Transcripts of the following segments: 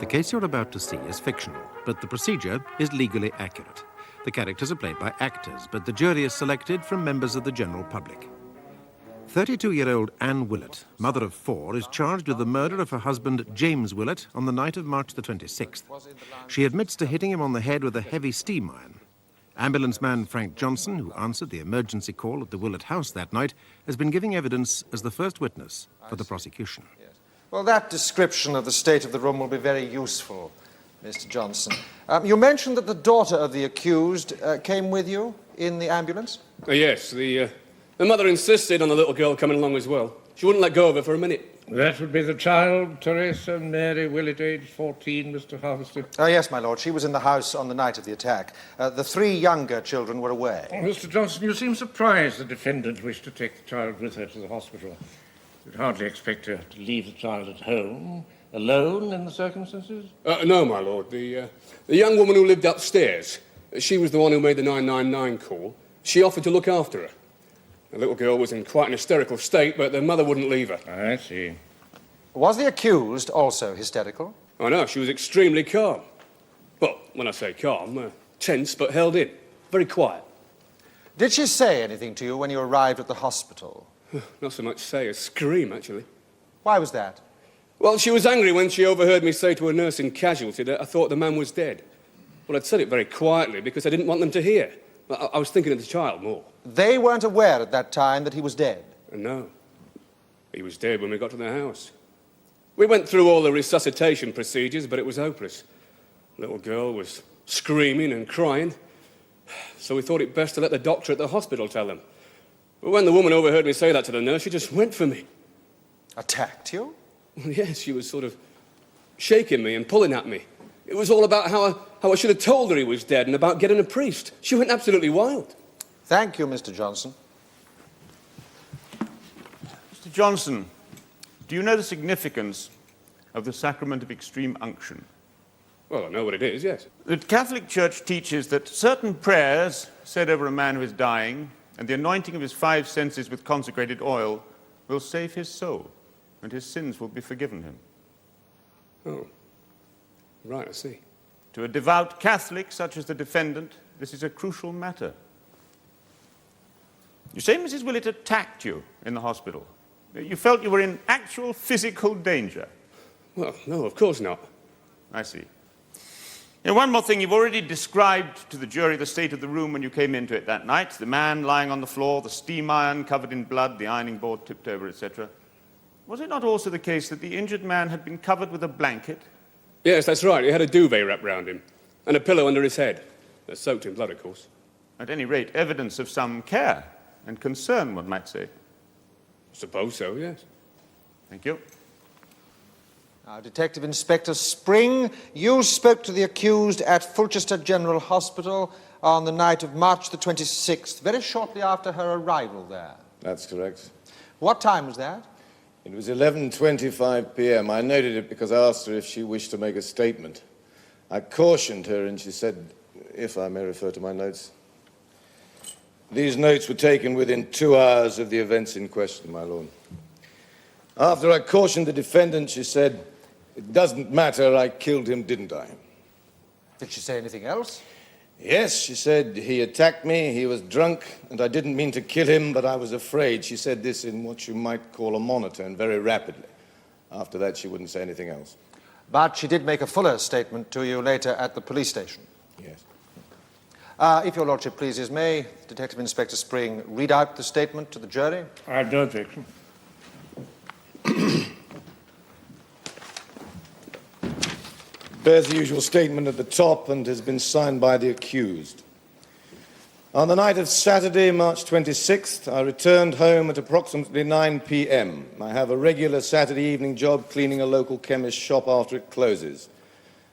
case you're about to see is fictional, but the procedure is legally accurate. The characters are played by actors, but the jury is selected from members of the general public. 32-year-old Anne Willett, mother of 4, is charged with the murder of her husband James Willett on the night of March the 26th. She admits to hitting him on the head with a heavy steam iron. Ambulance man Frank Johnson, who answered the emergency call at the Willett house that night, has been giving evidence as the first witness for the prosecution. Yes. Well, that description of the state of the room will be very useful, Mr. Johnson. You mentioned that the daughter of the accused came with you in the ambulance? Yes, the mother insisted on the little girl coming along as well. She wouldn't let go of her for a minute. That would be the child, Teresa Mary Willett, aged 14, Mr. Harvester. Oh, yes, my lord. She was in the house on the night of the attack. The 3 younger children were away. Oh, Mr. Johnson, you seem surprised the defendant wished to take the child with her to the hospital. You'd hardly expect her to leave the child at home, alone in the circumstances? No, my lord. The young woman who lived upstairs, she was the one who made the 999 call. She offered to look after her. The little girl was in quite an hysterical state, but the mother wouldn't leave her. I see. Was the accused also hysterical? Oh, no, she was extremely calm. Well, when I say calm, tense but held in. Very quiet. Did she say anything to you when you arrived at the hospital? Not so much say as scream, actually. Why was that? Well, she was angry when she overheard me say to a nurse in casualty that I thought the man was dead. Well, I'd said it very quietly because I didn't want them to hear. I was thinking of the child more. They weren't aware at that time that he was dead? No. He was dead when we got to the house. We went through all the resuscitation procedures, but it was hopeless. The little girl was screaming and crying, so we thought it best to let the doctor at the hospital tell them. But when the woman overheard me say that to the nurse, she just went for me. Attacked you? Yes, she was sort of shaking me and pulling at me. It was all about how I should have told her he was dead and about getting a priest. She went absolutely wild. Thank you, Mr. Johnson. Mr. Johnson, do you know the significance of the sacrament of extreme unction? Well, I know what it is, yes. The Catholic Church teaches that certain prayers said over a man who is dying and the anointing of his 5 senses with consecrated oil will save his soul and his sins will be forgiven him. Oh, right, I see. To a devout Catholic such as the defendant, this is a crucial matter. You say Mrs. Willett attacked you in the hospital. You felt you were in actual physical danger. Well, no, of course not. I see. Now, one more thing. You've already described to the jury the state of the room when you came into it that night. The man lying on the floor, the steam iron covered in blood, the ironing board tipped over, etc. Was it not also the case that the injured man had been covered with a blanket? Yes, that's right. He had a duvet wrapped round him and a pillow under his head. That's soaked in blood, of course. At any rate, evidence of some care and concern, one might say. Suppose so, yes. Thank you. Now, Detective Inspector Spring, you spoke to the accused at Fulchester General Hospital on the night of March the 26th, very shortly after her arrival there. That's correct. What time was that? It was 11:25 p.m. I noted it because I asked her if she wished to make a statement. I cautioned her and she said, if I may refer to my notes. These notes were taken within 2 hours of the events in question, my lord. After I cautioned the defendant, she said, "It doesn't matter, I killed him, didn't I?" Did she say anything else? Yes, she said, he attacked me, he was drunk, and I didn't mean to kill him, but I was afraid. She said this in what you might call a monotone, very rapidly. After that, she wouldn't say anything else. But she did make a fuller statement to you later at the police station. Yes. If your lordship pleases, may Detective Inspector Spring read out the statement to the jury? I have no objection. Bears the usual statement at the top and has been signed by the accused. On the night of Saturday, March 26th, I returned home at approximately 9 p.m. I have a regular Saturday evening job cleaning a local chemist's shop after it closes.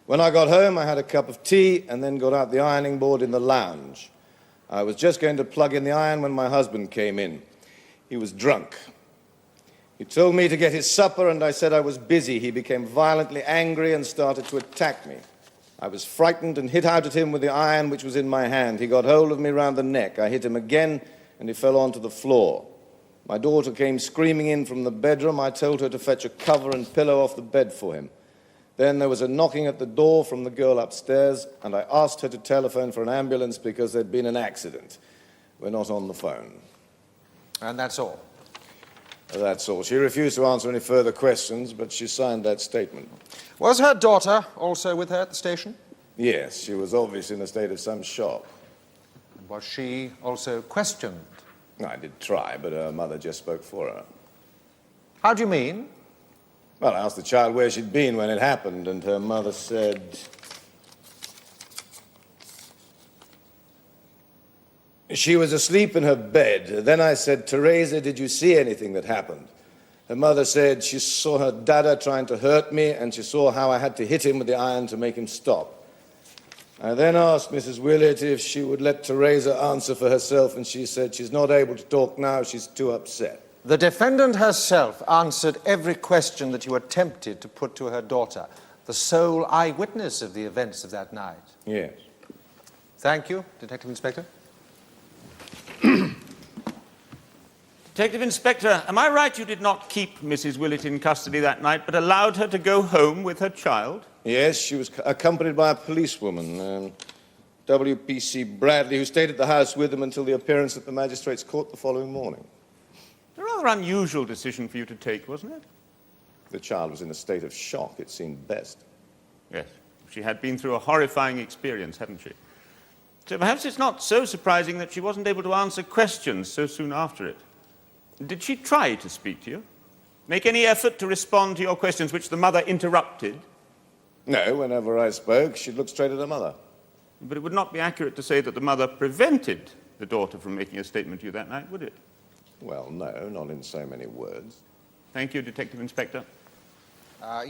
When I got home, I had a cup of tea and then got out the ironing board in the lounge. I was just going to plug in the iron when my husband came in. He was drunk. He told me to get his supper, and I said I was busy. He became violently angry and started to attack me. I was frightened and hit out at him with the iron which was in my hand. He got hold of me round the neck. I hit him again, and he fell onto the floor. My daughter came screaming in from the bedroom. I told her to fetch a cover and pillow off the bed for him. Then there was a knocking at the door from the girl upstairs, and I asked her to telephone for an ambulance because there'd been an accident. We're not on the phone. And that's all? That's all. She refused to answer any further questions, but she signed that statement. Was her daughter also with her at the station? Yes, she was obviously in a state of some shock. Was she also questioned? I did try, but her mother just spoke for her. How do you mean? Well, I asked the child where she'd been when it happened, and her mother said... She was asleep in her bed. Then I said, Teresa, did you see anything that happened? Her mother said she saw her dada trying to hurt me, and she saw how I had to hit him with the iron to make him stop. I then asked Mrs. Willett if she would let Teresa answer for herself, and she said she's not able to talk now, she's too upset. The defendant herself answered every question that you attempted to put to her daughter, the sole eyewitness of the events of that night. Yes. Thank you, Detective Inspector. Detective Inspector, am I right you did not keep Mrs. Willett in custody that night, but allowed her to go home with her child? Yes, she was accompanied by a policewoman, W.P.C. Bradley, who stayed at the house with them until the appearance at the magistrate's court the following morning. A rather unusual decision for you to take, wasn't it? The child was in a state of shock, it seemed best. Yes. She had been through a horrifying experience, hadn't she? So perhaps it's not so surprising that she wasn't able to answer questions so soon after it. Did she try to speak to you? Make any effort to respond to your questions which the mother interrupted? No, whenever I spoke, she'd look straight at her mother. But it would not be accurate to say that the mother prevented the daughter from making a statement to you that night, would it? Well, no, not in so many words. Thank you, Detective Inspector.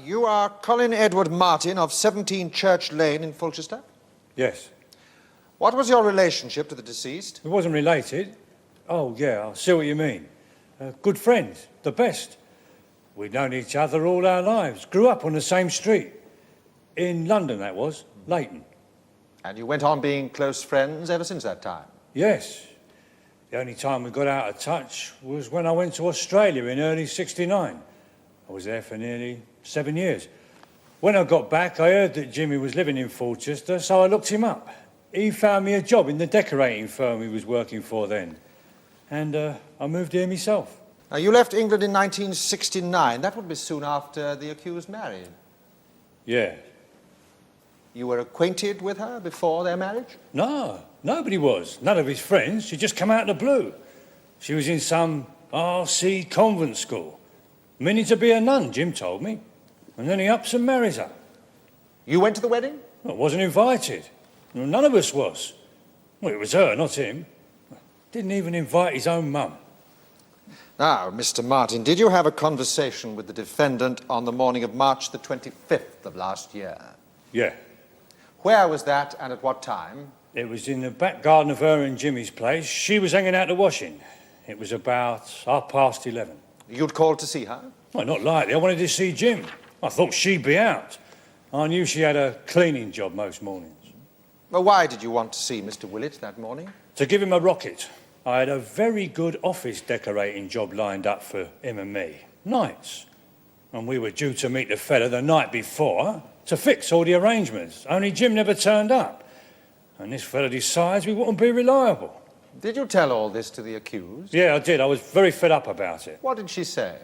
You are Colin Edward Martin of 17 Church Lane in Fulchester? Yes. What was your relationship to the deceased? It wasn't related. Oh, yeah, I see what you mean. Good friends, the best. We'd known each other all our lives. Grew up on the same street. In London, that was, Leighton. And you went on being close friends ever since that time? Yes. The only time we got out of touch was when I went to Australia in early '69. I was there for nearly 7 years. When I got back, I heard that Jimmy was living in Fulchester, so I looked him up. He found me a job in the decorating firm he was working for then. And I moved here myself. You left England in 1969. That would be soon after the accused married. Yeah. You were acquainted with her before their marriage? No, nobody was. None of his friends. She just come out of the blue. She was in some RC convent school. Meaning to be a nun, Jim told me. And then he ups and marries her. You went to the wedding? I wasn't invited. None of us was. Well, it was her, not him. Didn't even invite his own mum. Now, Mr. Martin, did you have a conversation with the defendant on the morning of March the 25th of last year? Yeah. Where was that and at what time? It was in the back garden of her and Jimmy's place. She was hanging out the washing. It was about 11:30. You'd called to see her? Well, not likely. I wanted to see Jim. I thought she'd be out. I knew she had a cleaning job most mornings. Well, why did you want to see Mr. Willett that morning? To give him a rocket. I had a very good office decorating job lined up for him and me. Nights. And we were due to meet the fella the night before to fix all the arrangements. Only Jim never turned up. And this fella decides we wouldn't be reliable. Did you tell all this to the accused? Yeah, I did. I was very fed up about it. What did she say?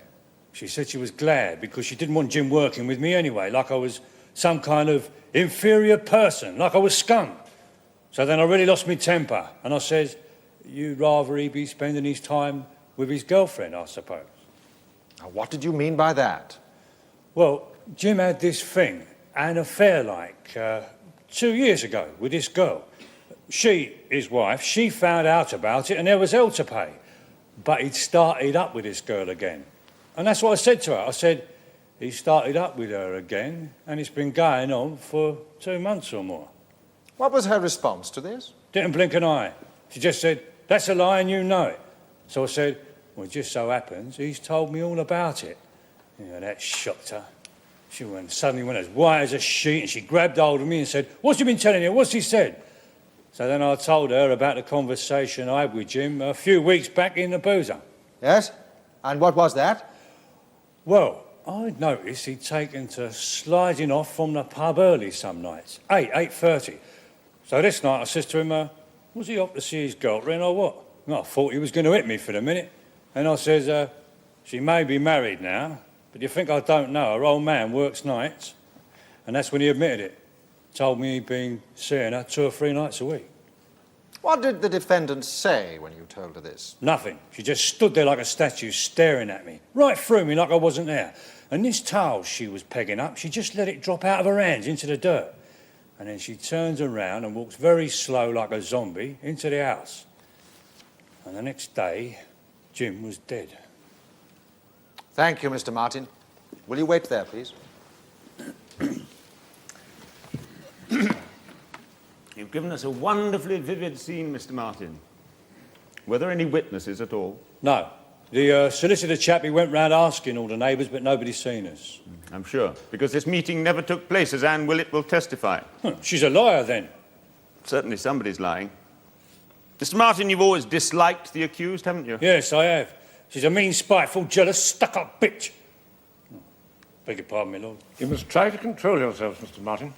She said she was glad because she didn't want Jim working with me anyway, like I was some kind of inferior person, like I was scum. So then I really lost my temper, and I said, you'd rather he be spending his time with his girlfriend, I suppose. Now, what did you mean by that? Well, Jim had this thing, an affair like 2 years ago with this girl. She, his wife, she found out about it and there was hell to pay. But he'd started up with this girl again. And that's what I said to her. I said, he started up with her again and it's been going on for 2 months or more. What was her response to this? Didn't blink an eye. She just said, that's a lie and you know it. So I said, well, it just so happens he's told me all about it. You know, that shocked her. She suddenly went as white as a sheet and she grabbed hold of me and said, what's he been telling you? What's he said? So then I told her about the conversation I had with Jim a few weeks back in the boozer. Yes? And what was that? Well, I'd noticed he'd taken to sliding off from the pub early some nights, 8:30. So this night I says to him, was he off to see his girlfriend or what? Well, I thought he was going to hit me for the minute. And I says, she may be married now, but you think I don't know? Her old man works nights. And that's when he admitted it. Told me he'd been seeing her 2 or 3 nights a week. What did the defendant say when you told her this? Nothing. She just stood there like a statue staring at me, right through me like I wasn't there. And this towel she was pegging up, she just let it drop out of her hands into the dirt. And then she turns around and walks very slow like a zombie into the house. And the next day, Jim was dead. Thank you, Mr. Martin. Will you wait there, please? You've given us a wonderfully vivid scene, Mr. Martin. Were there any witnesses at all? No. The solicitor chappie went round asking all the neighbours, but nobody's seen us. I'm sure, because this meeting never took place, as Anne Willett will testify. She's a liar, then. Certainly somebody's lying. Mr. Martin, you've always disliked the accused, haven't you? Yes, I have. She's a mean, spiteful, jealous, stuck-up bitch. Beg your pardon, my lord. You must try to control yourself, Mr. Martin.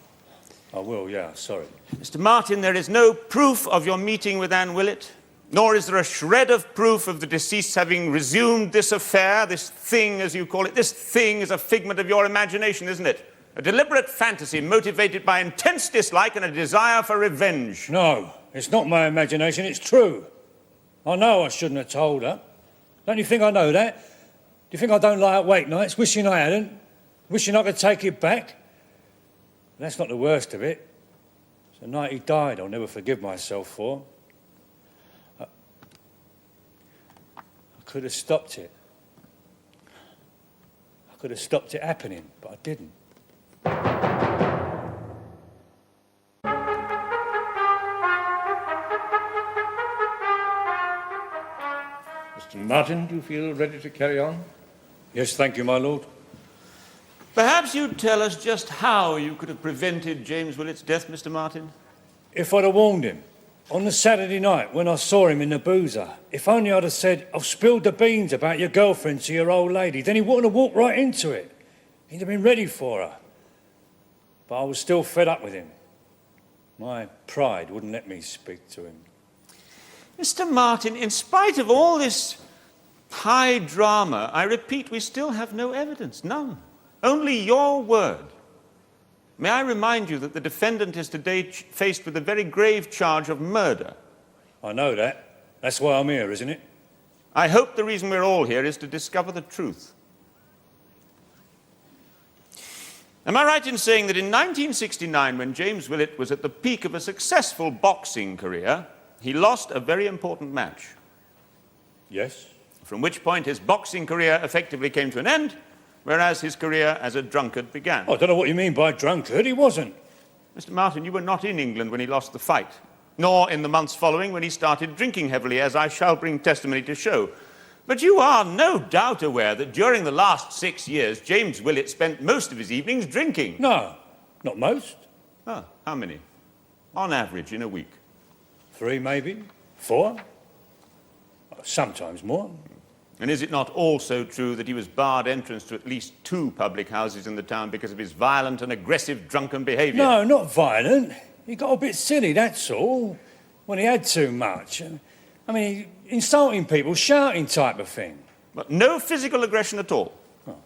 I will, yeah, sorry. Mr. Martin, there is no proof of your meeting with Anne Willett, nor is there a shred of proof of the deceased having resumed this affair, this thing, as you call it. This thing is a figment of your imagination, isn't it? A deliberate fantasy motivated by intense dislike and a desire for revenge. No, it's not my imagination, it's true. I know I shouldn't have told her. Don't you think I know that? Do you think I don't lie awake nights, wishing I hadn't? Wishing I could take it back? That's not the worst of it. It's the night he died I'll never forgive myself for. I could have stopped it. I could have stopped it happening, but I didn't. Mr. Martin, do you feel ready to carry on? Yes, thank you, my lord. Perhaps you'd tell us just how you could have prevented James Willett's death, Mr. Martin? If I'd have warned him, on the Saturday night when I saw him in the boozer, if only I'd have said, I've spilled the beans about your girlfriend to your old lady, then he wouldn't have walked right into it. He'd have been ready for her. But I was still fed up with him. My pride wouldn't let me speak to him. Mr. Martin, in spite of all this high drama, I repeat, we still have no evidence, none. Only your word. May I remind you that the defendant is today faced with a very grave charge of murder. I know that. That's why I'm here, isn't it? I hope the reason we're all here is to discover the truth. Am I right in saying that in 1969, when James Willett was at the peak of a successful boxing career, he lost a very important match? Yes. From which point his boxing career effectively came to an end, whereas his career as a drunkard began. I don't know what you mean by drunkard. He wasn't. Mr. Martin, you were not in England when he lost the fight, nor in the months following when he started drinking heavily, as I shall bring testimony to show. But you are no doubt aware that during the last 6 years, James Willett spent most of his evenings drinking. No, not most. Ah, how many? On average, in a week? 3, maybe. 4. Sometimes more. And is it not also true that he was barred entrance to at least 2 public houses in the town because of his violent and aggressive drunken behaviour? No, not violent. He got a bit silly, that's all. When he had too much. I mean, insulting people, shouting type of thing. But no physical aggression at all? Oh,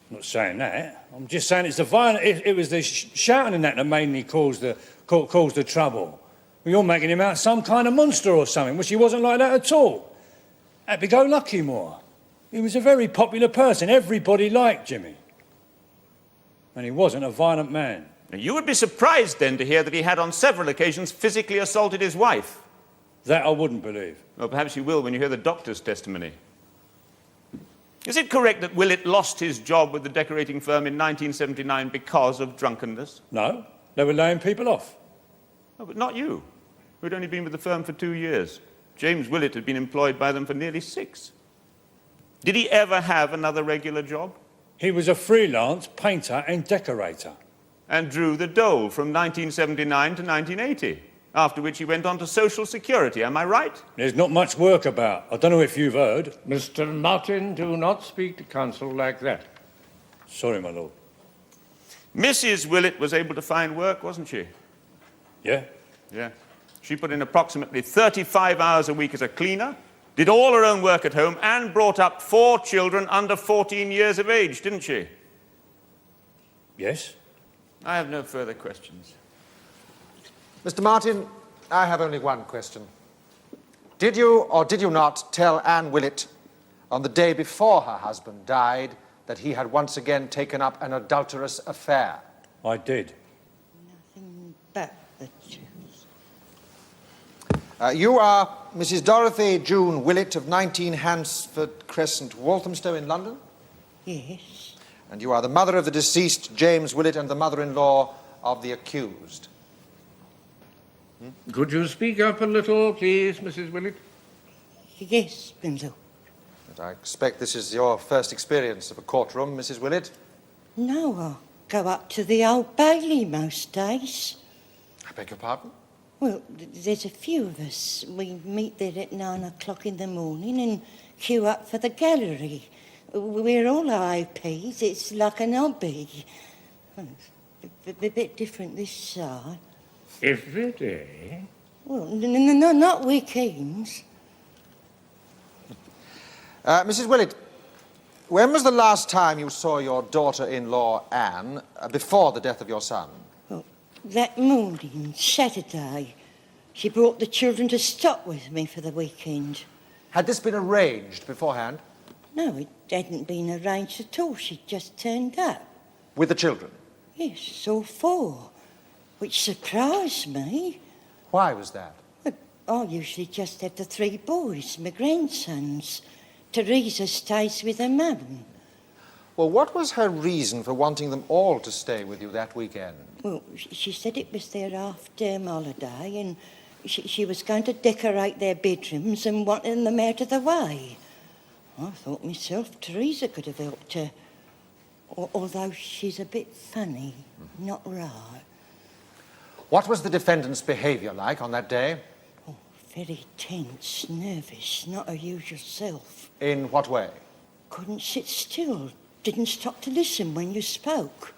I'm not saying that. I'm just saying it's the violent... It was the shouting and that mainly caused the trouble. You're making him out some kind of monster or something, which he wasn't like that at all. Happy-go-lucky more. He was a very popular person. Everybody liked Jimmy. And he wasn't a violent man. Now, you would be surprised, then, to hear that he had on several occasions physically assaulted his wife. That I wouldn't believe. Well, perhaps you will when you hear the doctor's testimony. Is it correct that Willett lost his job with the decorating firm in 1979 because of drunkenness? No, they were laying people off. Oh, but not you, who'd only been with the firm for 2 years. James Willett had been employed by them for nearly 6. Did he ever have another regular job? He was a freelance painter and decorator. And drew the dole from 1979 to 1980, after which he went on to Social Security, am I right? There's not much work about. I don't know if you've heard. Mr. Martin, do not speak to counsel like that. Sorry, my lord. Mrs. Willett was able to find work, wasn't she? Yeah? Yeah. She put in approximately 35 hours a week as a cleaner, did all her own work at home, and brought up 4 children under 14 years of age, didn't she? Yes? I have no further questions. Mr. Martin, I have only one question. Did you or did you not tell Anne Willett on the day before her husband died that he had once again taken up an adulterous affair? I did. Nothing but the truth. You are Mrs. Dorothy June Willett of 19 Hansford Crescent, Walthamstow in London? Yes. And you are the mother of the deceased James Willett and the mother-in-law of the accused? Could you speak up a little, please, Mrs. Willett? Yes, my lord. But I expect this is your first experience of a courtroom, Mrs. Willett. No, I go up to the Old Bailey most days. I beg your pardon? Well, there's a few of us. We meet there at 9 o'clock in the morning and queue up for the gallery. We're all IOPs. It's like an hobby. Well, it's a bit different this side. Every day? Well, no, not weekends. Mrs. Willett, when was the last time you saw your daughter-in-law, Anne, before the death of your son? Well, that morning, Saturday, she brought the children to stop with me for the weekend. Had this been arranged beforehand? No, it hadn't been arranged at all. She'd just turned up. With the children? Yes, all 4, which surprised me. Why was that? I usually just have the 3 boys, my grandsons. Teresa stays with her mum. Well, what was her reason for wanting them all to stay with you that weekend? Well, she said it was their half-term holiday and she was going to decorate their bedrooms and wanted them out of the way. I thought myself Teresa could have helped her, although she's a bit funny, not right. What was the defendant's behaviour like on that day? Oh, very tense, nervous, not her usual self. In what way? Couldn't sit still, didn't stop to listen when you spoke.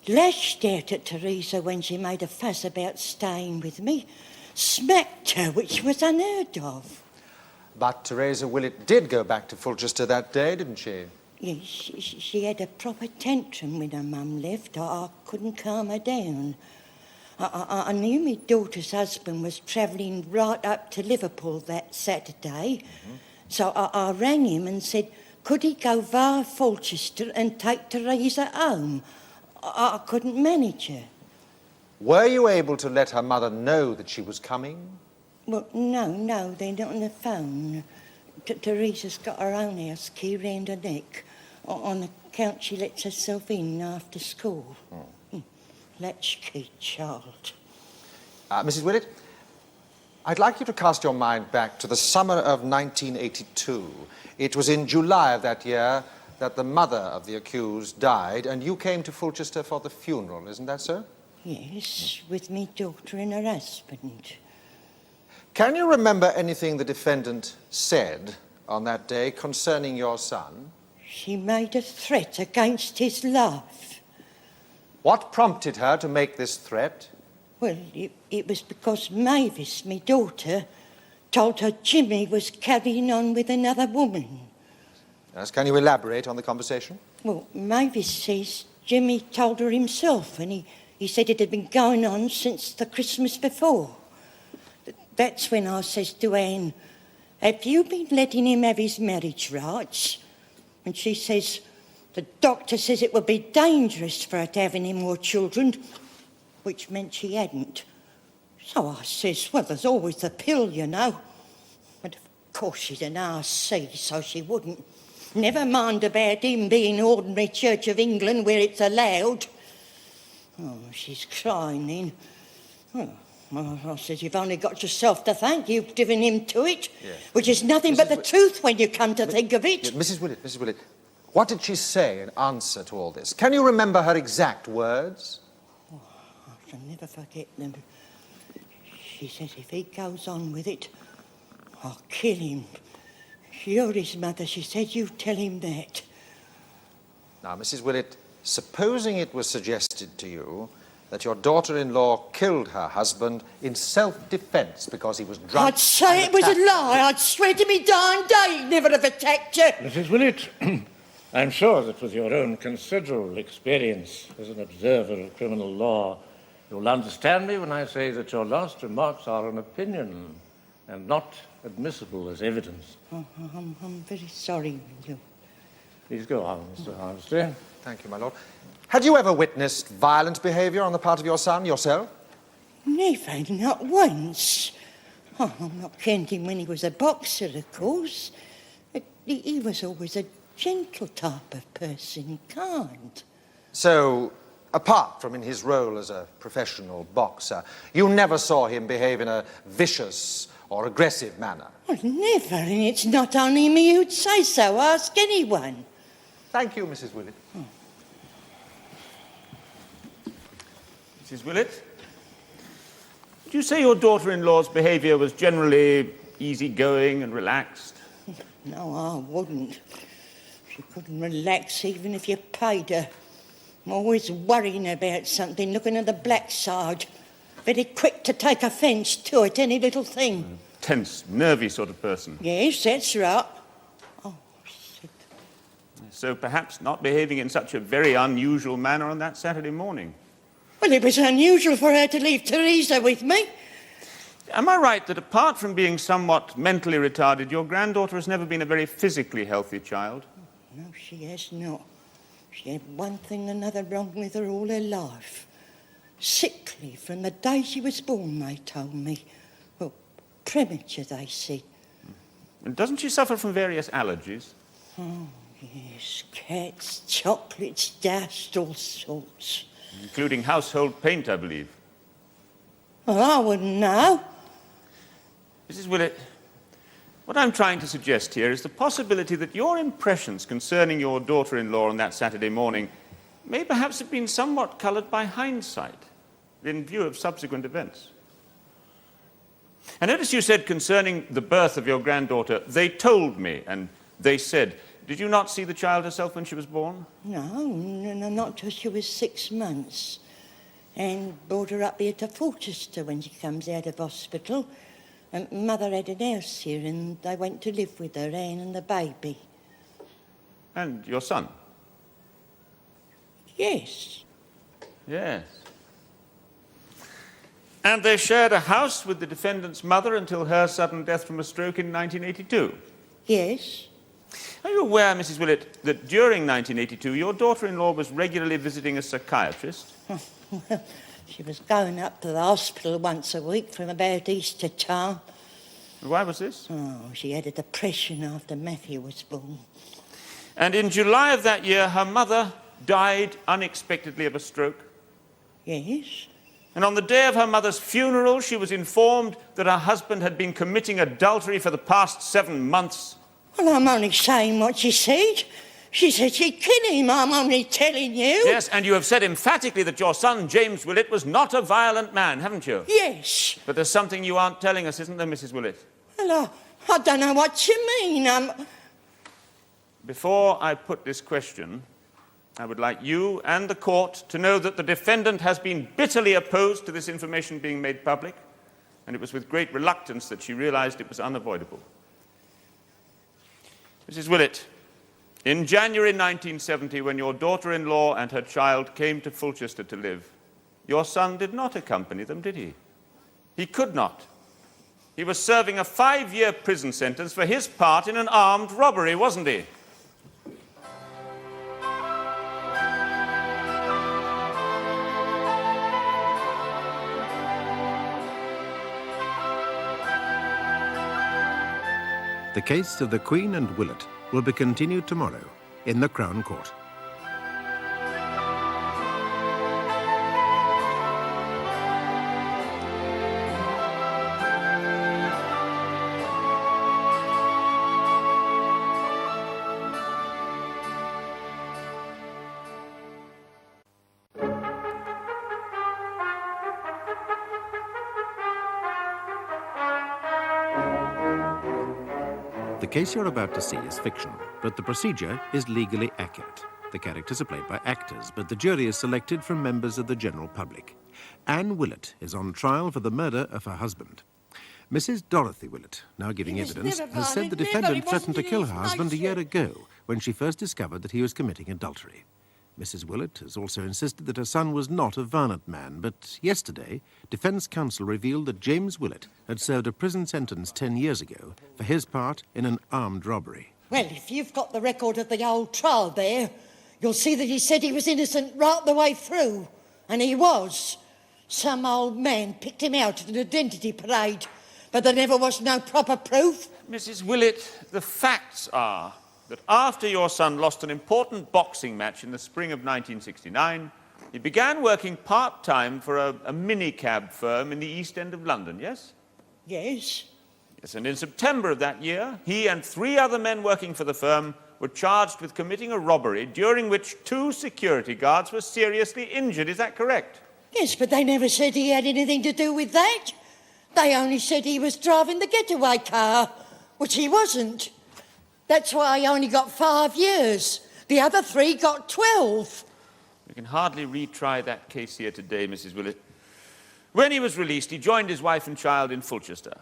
Lashed out at Teresa when she made a fuss about staying with me. Smacked her, which was unheard of. But Teresa Willett did go back to Fulchester that day, didn't she? Yes, she had a proper tantrum when her mum left. I couldn't calm her down. I knew my daughter's husband was travelling right up to Liverpool that Saturday. So I rang him and said, could he go via Fulchester and take Teresa home? I couldn't manage her. Were you able to let her mother know that she was coming? Well, no, they're not on the phone. Teresa's got her own house key round her neck. On account she lets herself in after school. Latchkey child. Mrs. Willett, I'd like you to cast your mind back to the summer of 1982. It was in July of that year that the mother of the accused died, and you came to Fulchester for the funeral, isn't that so? Yes, with me daughter and her husband. Can you remember anything the defendant said on that day concerning your son? She made a threat against his life. What prompted her to make this threat? Well, it was because Mavis, me daughter, told her Jimmy was carrying on with another woman. Yes, can you elaborate on the conversation? Well, Mavis says Jimmy told her himself, and he said it had been going on since the Christmas before. That's when I says to Anne, have you been letting him have his marriage rights? And she says, the doctor says it would be dangerous for her to have any more children, which meant she hadn't. So I says, well, there's always the pill, you know. And of course she's an RC, so she wouldn't. Never mind about him being ordinary Church of England where it's allowed. Oh, she's crying then. Oh, I says, you've only got yourself to thank. You've driven him to it, which is nothing but the truth when you come to think of it. Mrs. Willett, what did she say in answer to all this? Can you remember her exact words? Oh, I shall never forget them. She says if he goes on with it, I'll kill him. You're his mother, she said. You tell him that. Now, Mrs. Willett, supposing it was suggested to you that your daughter-in-law killed her husband in self-defence because he was drunk... I'd say it was a lie. I'd swear to me dying day he'd never have attacked you. Mrs. Willett, I'm sure that with your own considerable experience as an observer of criminal law, you'll understand me when I say that your last remarks are an opinion and not admissible as evidence. Oh, I'm very sorry, you. Please go on, Mr. Harmstead. Thank you, my lord. Had you ever witnessed violent behaviour on the part of your son, yourself? Never, not once. Oh, I'm not counting when he was a boxer, of course. But he was always a gentle type of person, kind. So, apart from in his role as a professional boxer, you never saw him behave in a vicious or aggressive manner? Well, never, and it's not only me who'd say so. Ask anyone. Thank you, Mrs. Willett. Mrs. Willett, would you say your daughter-in-law's behaviour was generally easygoing and relaxed? No, I wouldn't. She couldn't relax even if you paid her. I'm always worrying about something, looking at the black side. Very quick to take offence to it, any little thing. Tense, nervy sort of person. Yes, that's right. Oh, shit. So perhaps not behaving in such a very unusual manner on that Saturday morning. Well, it was unusual for her to leave Teresa with me. Am I right that apart from being somewhat mentally retarded, your granddaughter has never been a very physically healthy child? No, she has not. She had one thing and another wrong with her all her life. Sickly from the day she was born, they told me. Well, premature, they said. And doesn't she suffer from various allergies? Oh, yes, cats, chocolates, dust, all sorts. Including household paint, I believe. Well, I wouldn't know. Mrs. Willett, what I'm trying to suggest here is the possibility that your impressions concerning your daughter-in-law on that Saturday morning may perhaps have been somewhat coloured by hindsight in view of subsequent events. I notice you said concerning the birth of your granddaughter, they told me, and they said. Did you not see the child herself when she was born? No, not till she was 6 months. And brought her up here to Forchester when she comes out of hospital. And Mother had an house here and they went to live with her, Anne and the baby. And your son? Yes. Yes. And they shared a house with the defendant's mother until her sudden death from a stroke in 1982? Yes. Are you aware, Mrs. Willett, that during 1982 your daughter-in-law was regularly visiting a psychiatrist? Well, she was going up to the hospital once a week from about Easter time. Why was this? Oh, she had a depression after Matthew was born. And in July of that year, her mother died unexpectedly of a stroke? Yes. And on the day of her mother's funeral, she was informed that her husband had been committing adultery for the past 7 months? Well, I'm only saying what she said. She said she'd kill him. I'm only telling you. Yes, and you have said emphatically that your son, James Willett, was not a violent man, haven't you? Yes. But there's something you aren't telling us, isn't there, Mrs. Willett? Well, I don't know what you mean. Before I put this question, I would like you and the court to know that the defendant has been bitterly opposed to this information being made public, and it was with great reluctance that she realized it was unavoidable. Mrs. Willett, in January 1970, when your daughter-in-law and her child came to Fulchester to live, your son did not accompany them, did he? He could not. He was serving a 5-year prison sentence for his part in an armed robbery, wasn't he? The case of the Queen and Willett will be continued tomorrow in the Crown Court. The case you're about to see is fictional, but the procedure is legally accurate. The characters are played by actors, but the jury is selected from members of the general public. Anne Willett is on trial for the murder of her husband. Mrs. Dorothy Willett, now giving evidence, has said the defendant threatened to kill her husband a year ago when she first discovered that he was committing adultery. Mrs. Willett has also insisted that her son was not a violent man, but yesterday, defence counsel revealed that James Willett had served a prison sentence 10 years ago for his part in an armed robbery. Well, if you've got the record of the old trial there, you'll see that he said he was innocent right the way through. And he was. Some old man picked him out at an identity parade, but there never was no proper proof. Mrs. Willett, the facts are that after your son lost an important boxing match in the spring of 1969, he began working part-time for a minicab firm in the East End of London, yes? Yes. Yes, and in September of that year, he and 3 other men working for the firm were charged with committing a robbery during which 2 security guards were seriously injured. Is that correct? Yes, but they never said he had anything to do with that. They only said he was driving the getaway car, which he wasn't. That's why he only got 5 years. The other 3 got 12. We can hardly retry that case here today, Mrs. Willett. When he was released, he joined his wife and child in Fulchester.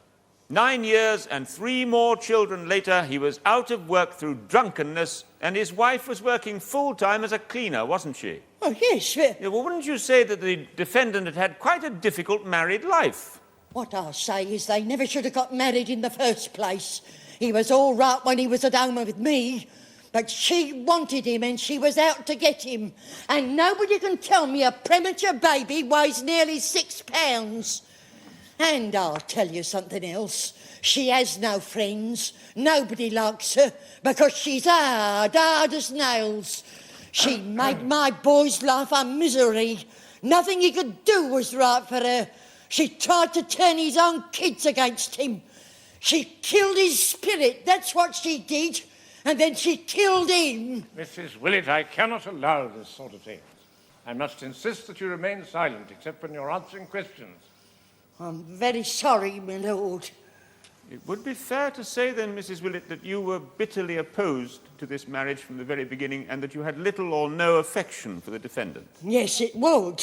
9 years and 3 more children later, he was out of work through drunkenness, and his wife was working full-time as a cleaner, wasn't she? Oh, yes. Yeah, well, wouldn't you say that the defendant had had quite a difficult married life? What I say is they never should have got married in the first place. He was all right when he was at home with me, but she wanted him and she was out to get him. And nobody can tell me a premature baby weighs nearly 6 pounds. And I'll tell you something else. She has no friends. Nobody likes her because she's hard as nails. She made my boy's life a misery. Nothing he could do was right for her. She tried to turn his own kids against him. She killed his spirit, that's what she did. And then she killed him. Mrs. Willett, I cannot allow this sort of thing. I must insist that you remain silent, except when you're answering questions. I'm very sorry, my lord. It would be fair to say then, Mrs. Willett, that you were bitterly opposed to this marriage from the very beginning and that you had little or no affection for the defendant. Yes, it would.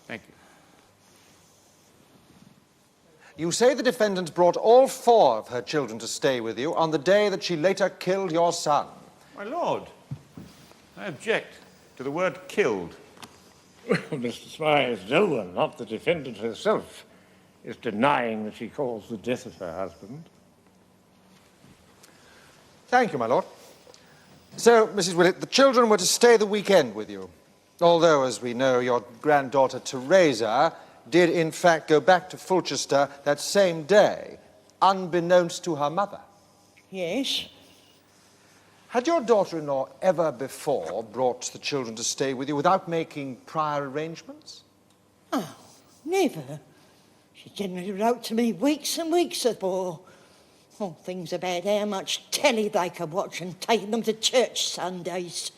Thank you. You say the defendant brought all 4 of her children to stay with you on the day that she later killed your son. My lord, I object to the word killed. Well, Mr. Smythe, no one, not the defendant herself, is denying that she caused the death of her husband. Thank you, my lord. So, Mrs. Willett, the children were to stay the weekend with you, although, as we know, your granddaughter Teresa did in fact go back to Fulchester that same day, unbeknownst to her mother. Yes. Had your daughter-in-law ever before brought the children to stay with you without making prior arrangements? Oh, never. She generally wrote to me weeks and weeks before. Oh, things about how much telly they could watch and taking them to church Sundays.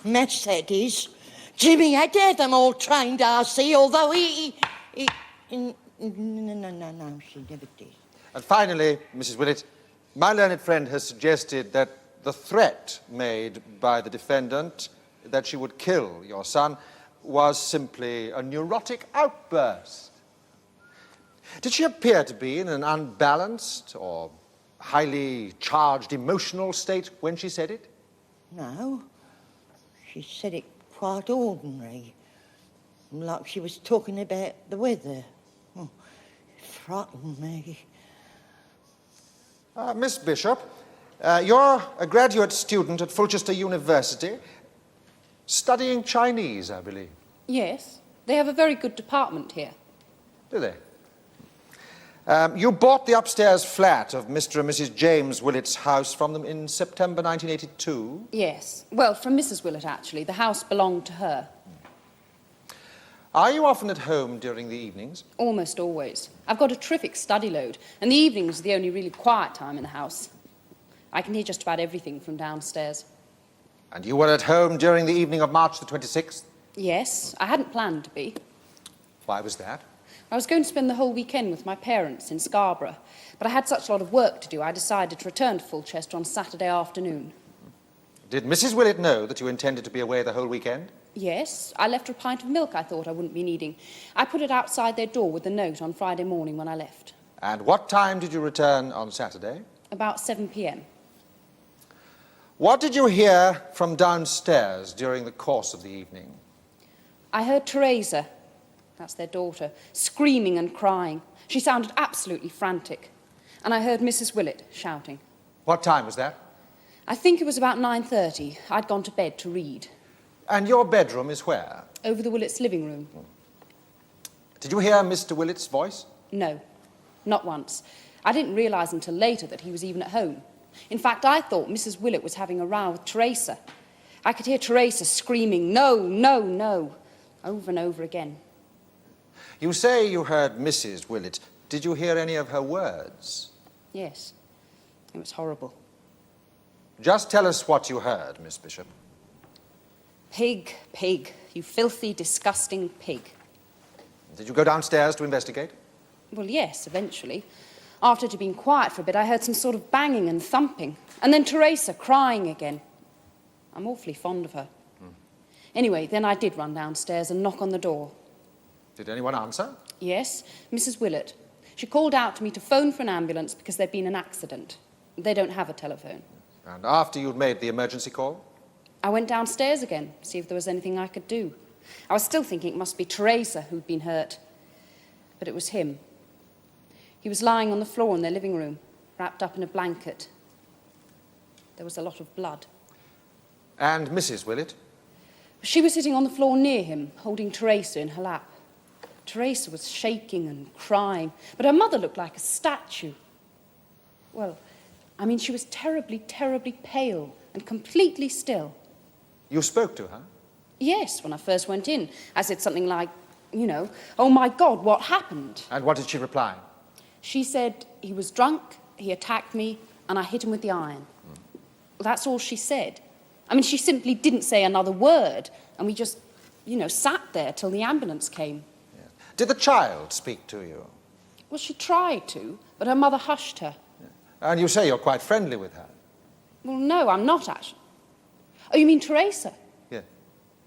Match that is. Jimmy had to have them all trained, I see, although no, she never did. And finally, Mrs. Willett, my learned friend has suggested that the threat made by the defendant that she would kill your son was simply a neurotic outburst. Did she appear to be in an unbalanced or highly charged emotional state when she said it? No. She said it quite ordinary. Like she was talking about the weather. Oh, it frightened me. Miss Bishop, you're a graduate student at Fulchester University, studying Chinese, I believe. Yes, they have a very good department here. Do they? You bought the upstairs flat of Mr. and Mrs. James Willett's house from them in September 1982? Yes. Well, from Mrs. Willett, actually. The house belonged to her. Are you often at home during the evenings? Almost always. I've got a terrific study load, and the evenings are the only really quiet time in the house. I can hear just about everything from downstairs. And you were at home during the evening of March the 26th? Yes, I hadn't planned to be. Why was that? I was going to spend the whole weekend with my parents in Scarborough, but I had such a lot of work to do, I decided to return to Fulchester on Saturday afternoon. Did Mrs. Willett know that you intended to be away the whole weekend? Yes, I left her a pint of milk I thought I wouldn't be needing. I put it outside their door with a note on Friday morning when I left. And what time did you return on Saturday? About 7 p.m. What did you hear from downstairs during the course of the evening? I heard Teresa, that's their daughter, screaming and crying. She sounded absolutely frantic. And I heard Mrs. Willett shouting. What time was that? I think it was about 9:30. I'd gone to bed to read. And your bedroom is where? Over the Willett's living room. Did you hear Mr. Willett's voice? No, not once. I didn't realise until later that he was even at home. In fact, I thought Mrs. Willett was having a row with Teresa. I could hear Teresa screaming, "No, no, no," over and over again. You say you heard Mrs. Willett. Did you hear any of her words? Yes, it was horrible. Just tell us what you heard, Miss Bishop. Pig, pig, you filthy, disgusting pig. Did you go downstairs to investigate? Well, yes, eventually. After it had been quiet for a bit, I heard some sort of banging and thumping. And then Teresa crying again. I'm awfully fond of her. Anyway, then I did run downstairs and knock on the door. Did anyone answer? Yes, Mrs. Willett. She called out to me to phone for an ambulance because there'd been an accident. They don't have a telephone. And after you'd made the emergency call? I went downstairs again, to see if there was anything I could do. I was still thinking it must be Teresa who'd been hurt. But it was him. He was lying on the floor in their living room, wrapped up in a blanket. There was a lot of blood. And Mrs. Willett? She was sitting on the floor near him, holding Teresa in her lap. Teresa was shaking and crying, but her mother looked like a statue. Well, I mean, she was terribly, terribly pale and completely still. You spoke to her? Yes, when I first went in. I said something like, you know, "Oh my God, what happened?" And what did she reply? She said he was drunk, he attacked me, and I hit him with the iron. Well, that's all she said. I mean, she simply didn't say another word, and we just, you know, sat there till the ambulance came. Yes. Did the child speak to you? Well, she tried to, but her mother hushed her. And you say you're quite friendly with her? Well, no, I'm not actually. Oh, you mean Teresa? Yeah.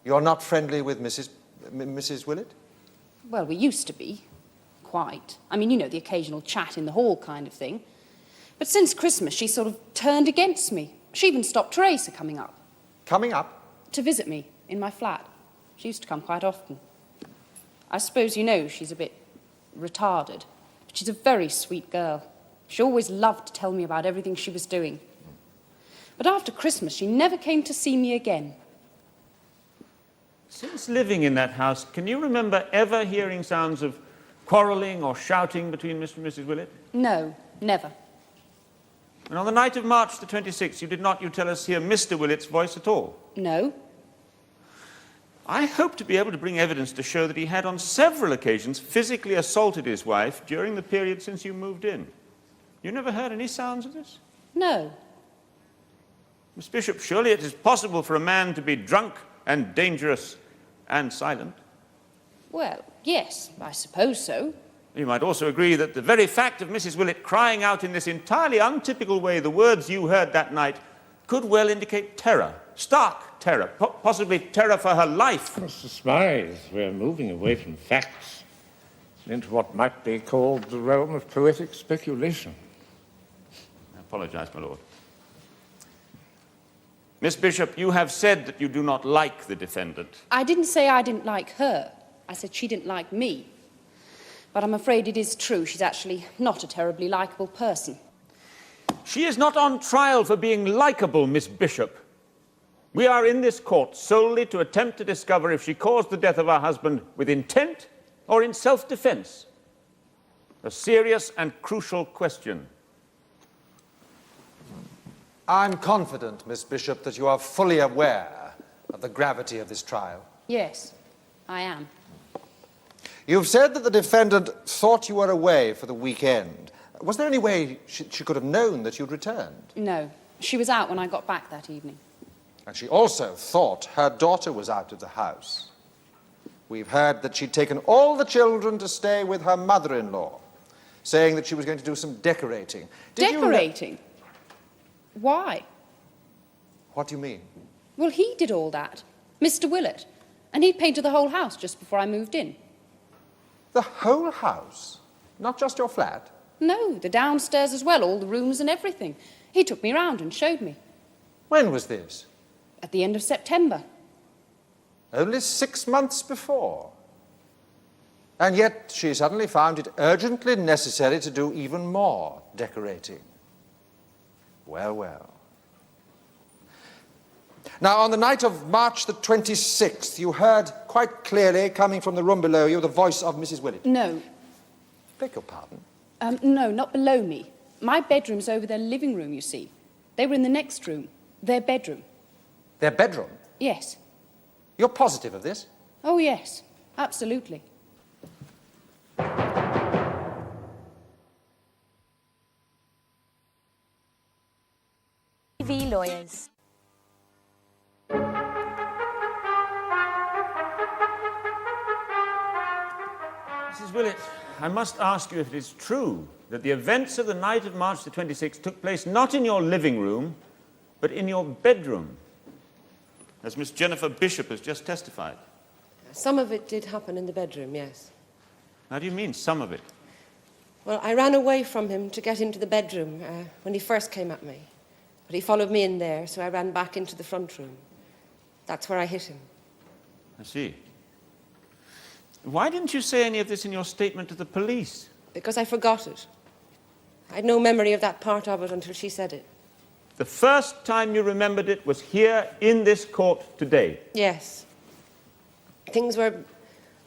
You're not friendly with Mrs. Willett? Well, we used to be. Quite. I mean, you know, the occasional chat in the hall kind of thing. But since Christmas, she sort of turned against me. She even stopped Teresa coming up. Coming up? To visit me in my flat. She used to come quite often. I suppose you know she's a bit retarded, but she's a very sweet girl. She always loved to tell me about everything she was doing. But after Christmas, she never came to see me again. Since living in that house, can you remember ever hearing sounds of quarrelling or shouting between Mr. and Mrs. Willett? No, never. And on the night of March the 26th, you did not, you tell us, hear Mr. Willett's voice at all? No. I hope to be able to bring evidence to show that he had on several occasions physically assaulted his wife during the period since you moved in. You never heard any sounds of this? No. Miss Bishop, surely it is possible for a man to be drunk and dangerous and silent. Well, yes, I suppose so. You might also agree that the very fact of Mrs. Willett crying out in this entirely untypical way the words you heard that night could well indicate terror, stark terror, possibly terror for her life. Mr. Smythe, we're moving away from facts into what might be called the realm of poetic speculation. I apologize, my lord. Miss Bishop, you have said that you do not like the defendant. I didn't say I didn't like her. I said she didn't like me. But I'm afraid it is true. She's actually not a terribly likeable person. She is not on trial for being likeable, Miss Bishop. We are in this court solely to attempt to discover if she caused the death of her husband with intent or in self-defense. A serious and crucial question. I'm confident, Miss Bishop, that you are fully aware of the gravity of this trial. Yes, I am. You've said that the defendant thought you were away for the weekend. Was there any way she could have known that you'd returned? No, she was out when I got back that evening. And she also thought her daughter was out of the house. We've heard that she'd taken all the children to stay with her mother-in-law, saying that she was going to do some decorating. Decorating? Why? What do you mean? Well, he did all that, Mr. Willett. And he painted the whole house just before I moved in. The whole house? Not just your flat? No, the downstairs as well, all the rooms and everything. He took me round and showed me. When was this? At the end of September. Only 6 months before. And yet she suddenly found it urgently necessary to do even more decorating. Well, well. Now, on the night of March the 26th, you heard quite clearly, coming from the room below you, the voice of Mrs. Willett. No. Beg your pardon? No, not below me. My bedroom's over their living room, you see. They were in the next room, their bedroom. Their bedroom? Yes. You're positive of this? Oh, yes, absolutely. TV lawyers. Mrs. Willett, I must ask you if it is true that the events of the night of March the 26th took place not in your living room, but in your bedroom, as Miss Jennifer Bishop has just testified. Some of it did happen in the bedroom, yes. How do you mean, some of it? Well, I ran away from him to get into the bedroom when he first came at me. But he followed me in there, so I ran back into the front room. That's where I hit him. I see. Why didn't you say any of this in your statement to the police? Because I forgot it. I had no memory of that part of it until she said it. The first time you remembered it was here in this court today. Yes. Things were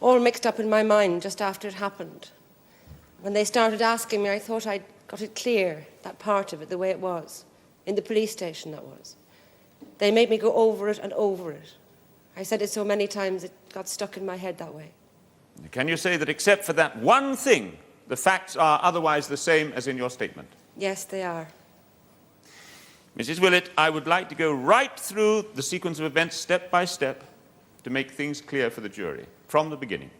all mixed up in my mind just after it happened. When they started asking me, I thought I'd got it clear, that part of it, the way it was. In the police station, that was. They made me go over it and over it. I said it so many times it got stuck in my head that way. Can you say that except for that one thing, the facts are otherwise the same as in your statement? Yes, they are. Mrs. Willett, I would like to go right through the sequence of events step by step to make things clear for the jury, from the beginning.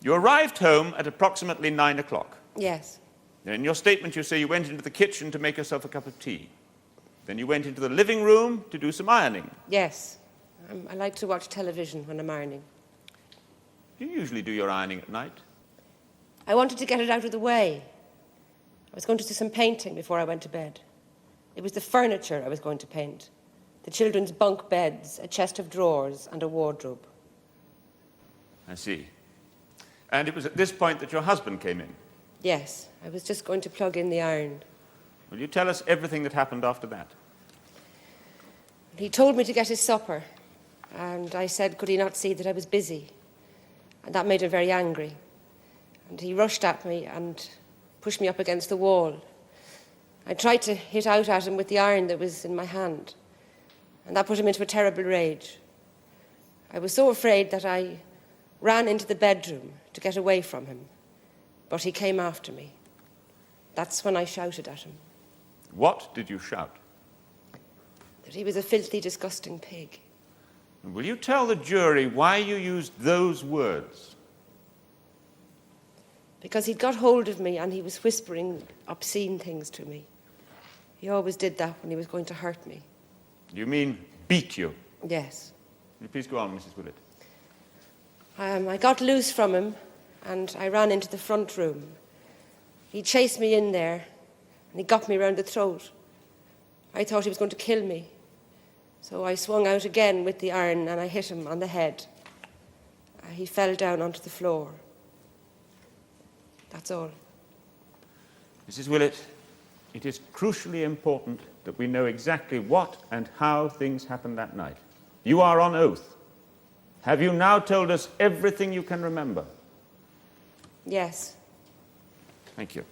You arrived home at approximately 9 o'clock. Yes. In your statement, you say you went into the kitchen to make yourself a cup of tea. Then you went into the living room to do some ironing. Yes. I like to watch television when I'm ironing. Do you usually do your ironing at night? I wanted to get it out of the way. I was going to do some painting before I went to bed. It was the furniture I was going to paint. The children's bunk beds, a chest of drawers, and a wardrobe. I see. And it was at this point that your husband came in? Yes, I was just going to plug in the iron. Will you tell us everything that happened after that? He told me to get his supper, and I said, could he not see that I was busy? And that made him very angry. And he rushed at me and pushed me up against the wall. I tried to hit out at him with the iron that was in my hand, and that put him into a terrible rage. I was so afraid that I ran into the bedroom to get away from him, but he came after me. That's when I shouted at him. What did you shout? That he was a filthy, disgusting pig. Will you tell the jury why you used those words? Because he'd got hold of me and he was whispering obscene things to me. He always did that when he was going to hurt me. You mean beat you? Yes. Will you please go on, Mrs. Willett. I got loose from him and I ran into the front room. He chased me in there and he got me round the throat. I thought he was going to kill me. So I swung out again with the iron and I hit him on the head. He fell down onto the floor. That's all. Mrs. Willett, it is crucially important that we know exactly what and how things happened that night. You are on oath. Have you now told us everything you can remember? Yes. Thank you.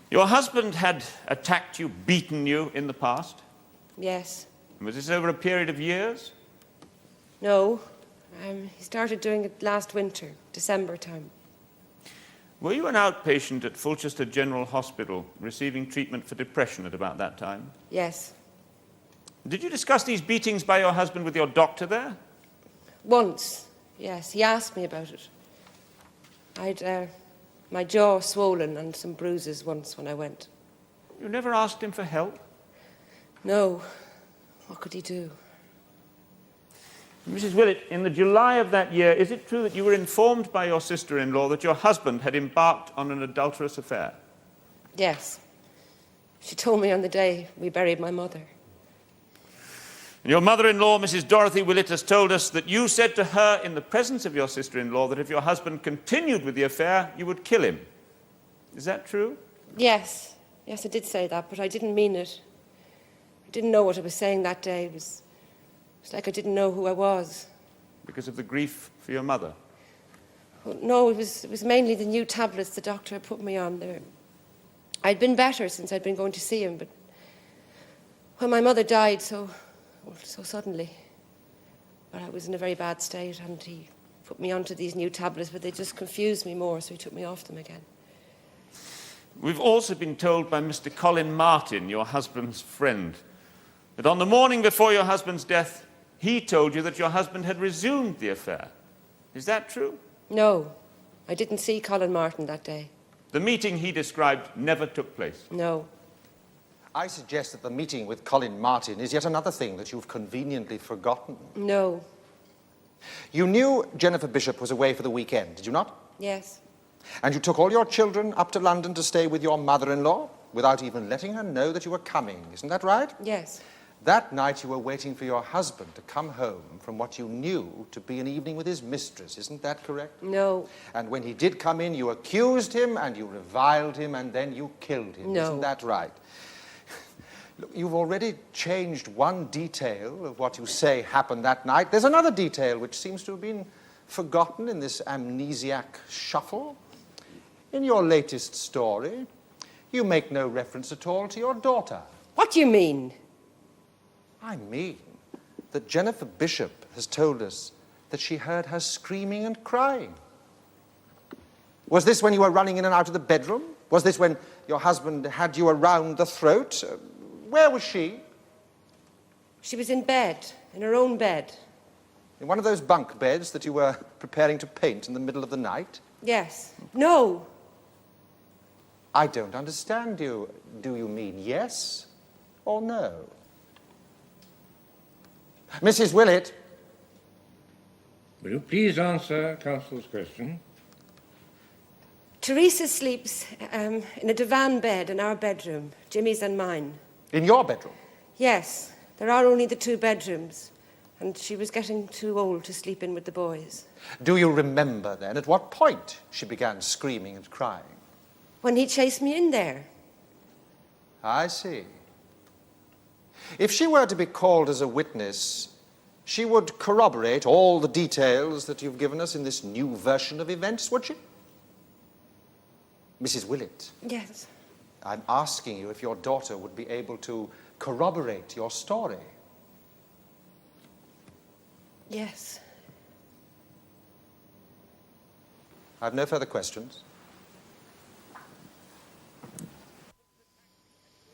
Your husband had attacked you, beaten you in the past? Yes. Was this over a period of years? No. He started doing it last winter, December time. Were you an outpatient at Fulchester General Hospital receiving treatment for depression at about that time? Yes. Did you discuss these beatings by your husband with your doctor there? Once, yes. He asked me about it. I'd my jaw swollen and some bruises once when I went. You never asked him for help? No. What could he do? Mrs. Willett, in the July of that year, is it true that you were informed by your sister-in-law that your husband had embarked on an adulterous affair? Yes. She told me on the day we buried my mother. And your mother-in-law, Mrs. Dorothy Willett, has told us that you said to her in the presence of your sister-in-law that if your husband continued with the affair, you would kill him. Is that true? Yes. Yes, I did say that, but I didn't mean it. I didn't know what I was saying that day. It was like I didn't know who I was. Because of the grief for your mother? Well, no, it was mainly the new tablets the doctor had put me on there. I'd been better since I'd been going to see him, but when my mother died so suddenly, well, I was in a very bad state, and he put me onto these new tablets, but they just confused me more, so he took me off them again. We've also been told by Mr. Colin Martin, your husband's friend, that on the morning before your husband's death, he told you that your husband had resumed the affair. Is that true? No, I didn't see Colin Martin that day. The meeting he described never took place? No. I suggest that the meeting with Colin Martin is yet another thing that you've conveniently forgotten. No. You knew Jennifer Bishop was away for the weekend, did you not? Yes. And you took all your children up to London to stay with your mother-in-law without even letting her know that you were coming, isn't that right? Yes. That night you were waiting for your husband to come home from what you knew to be an evening with his mistress, isn't that correct? No. And when he did come in, you accused him and you reviled him and then you killed him, No. isn't that right? Look, you've already changed one detail of what you say happened that night. There's another detail which seems to have been forgotten in this amnesiac shuffle. In your latest story, you make no reference at all to your daughter. What do you mean? I mean that Jennifer Bishop has told us that she heard her screaming and crying. Was this when you were running in and out of the bedroom? Was this when your husband had you around the throat? Where was she? She was in bed, in her own bed. In one of those bunk beds that you were preparing to paint in the middle of the night? Yes. No. I don't understand you. Do you mean yes or no? Mrs. Willett. Will you please answer Counsel's question? Teresa sleeps in a divan bed in our bedroom, Jimmy's and mine. In your bedroom? Yes. There are only the two bedrooms, and she was getting too old to sleep in with the boys. Do you remember then at what point she began screaming and crying? When he chased me in there. I see. If she were to be called as a witness, she would corroborate all the details that you've given us in this new version of events, would she? Mrs. Willett. Yes. I'm asking you if your daughter would be able to corroborate your story. Yes. I've no further questions.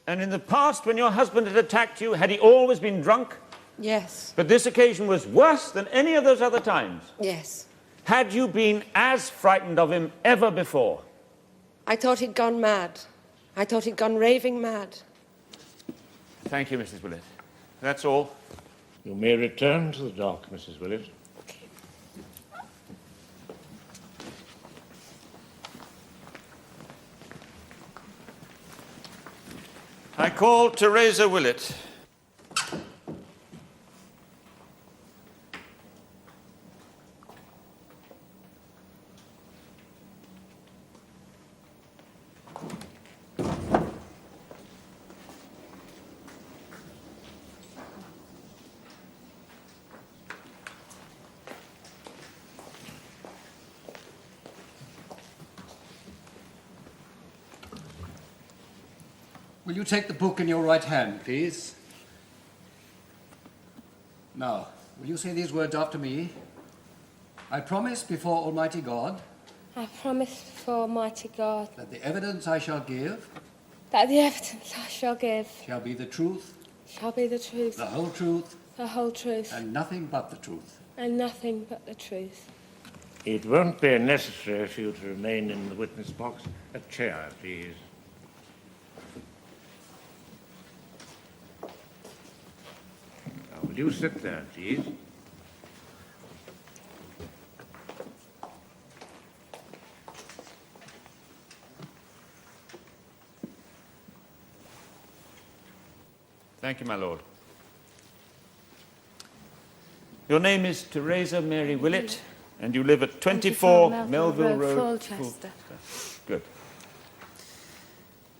And in the past, when your husband had attacked you, had he always been drunk? Yes. But this occasion was worse than any of those other times. Yes. Had you been as frightened of him ever before? I thought he'd gone mad. I thought he'd gone raving mad. Thank you, Mrs. Willett. That's all. You may return to the dock, Mrs. Willett. I call Teresa Willett. Will you take the book in your right hand, please? Now, will you say these words after me? I promise before Almighty God I promise before Almighty God that the evidence I shall give that the evidence I shall give shall be the truth, shall be the truth, the whole truth, the whole truth, and nothing but the truth. and nothing but the truth. It won't be necessary for you to remain in the witness box. A chair, please. do sit there, please. Thank you, my lord. Your name is Teresa Mary Willett, and you live at 24 Melville Road, Fulchester. Good.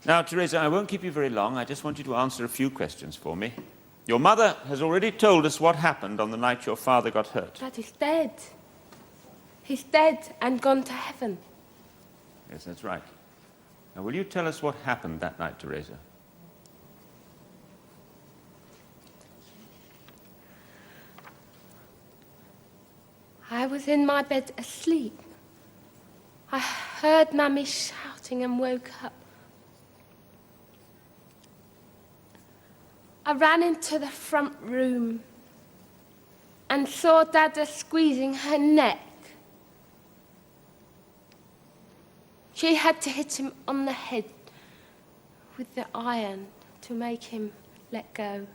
Now, Teresa, I won't keep you very long. I just want you to answer a few questions for me. Your mother has already told us what happened on the night your father got hurt. Dad is dead. He's dead and gone to heaven. Yes, that's right. Now, will you tell us what happened that night, Teresa? I was in my bed asleep. I heard Mummy shouting and woke up. I ran into the front room and saw Dada squeezing her neck. She had to hit him on the head with the iron to make him let go.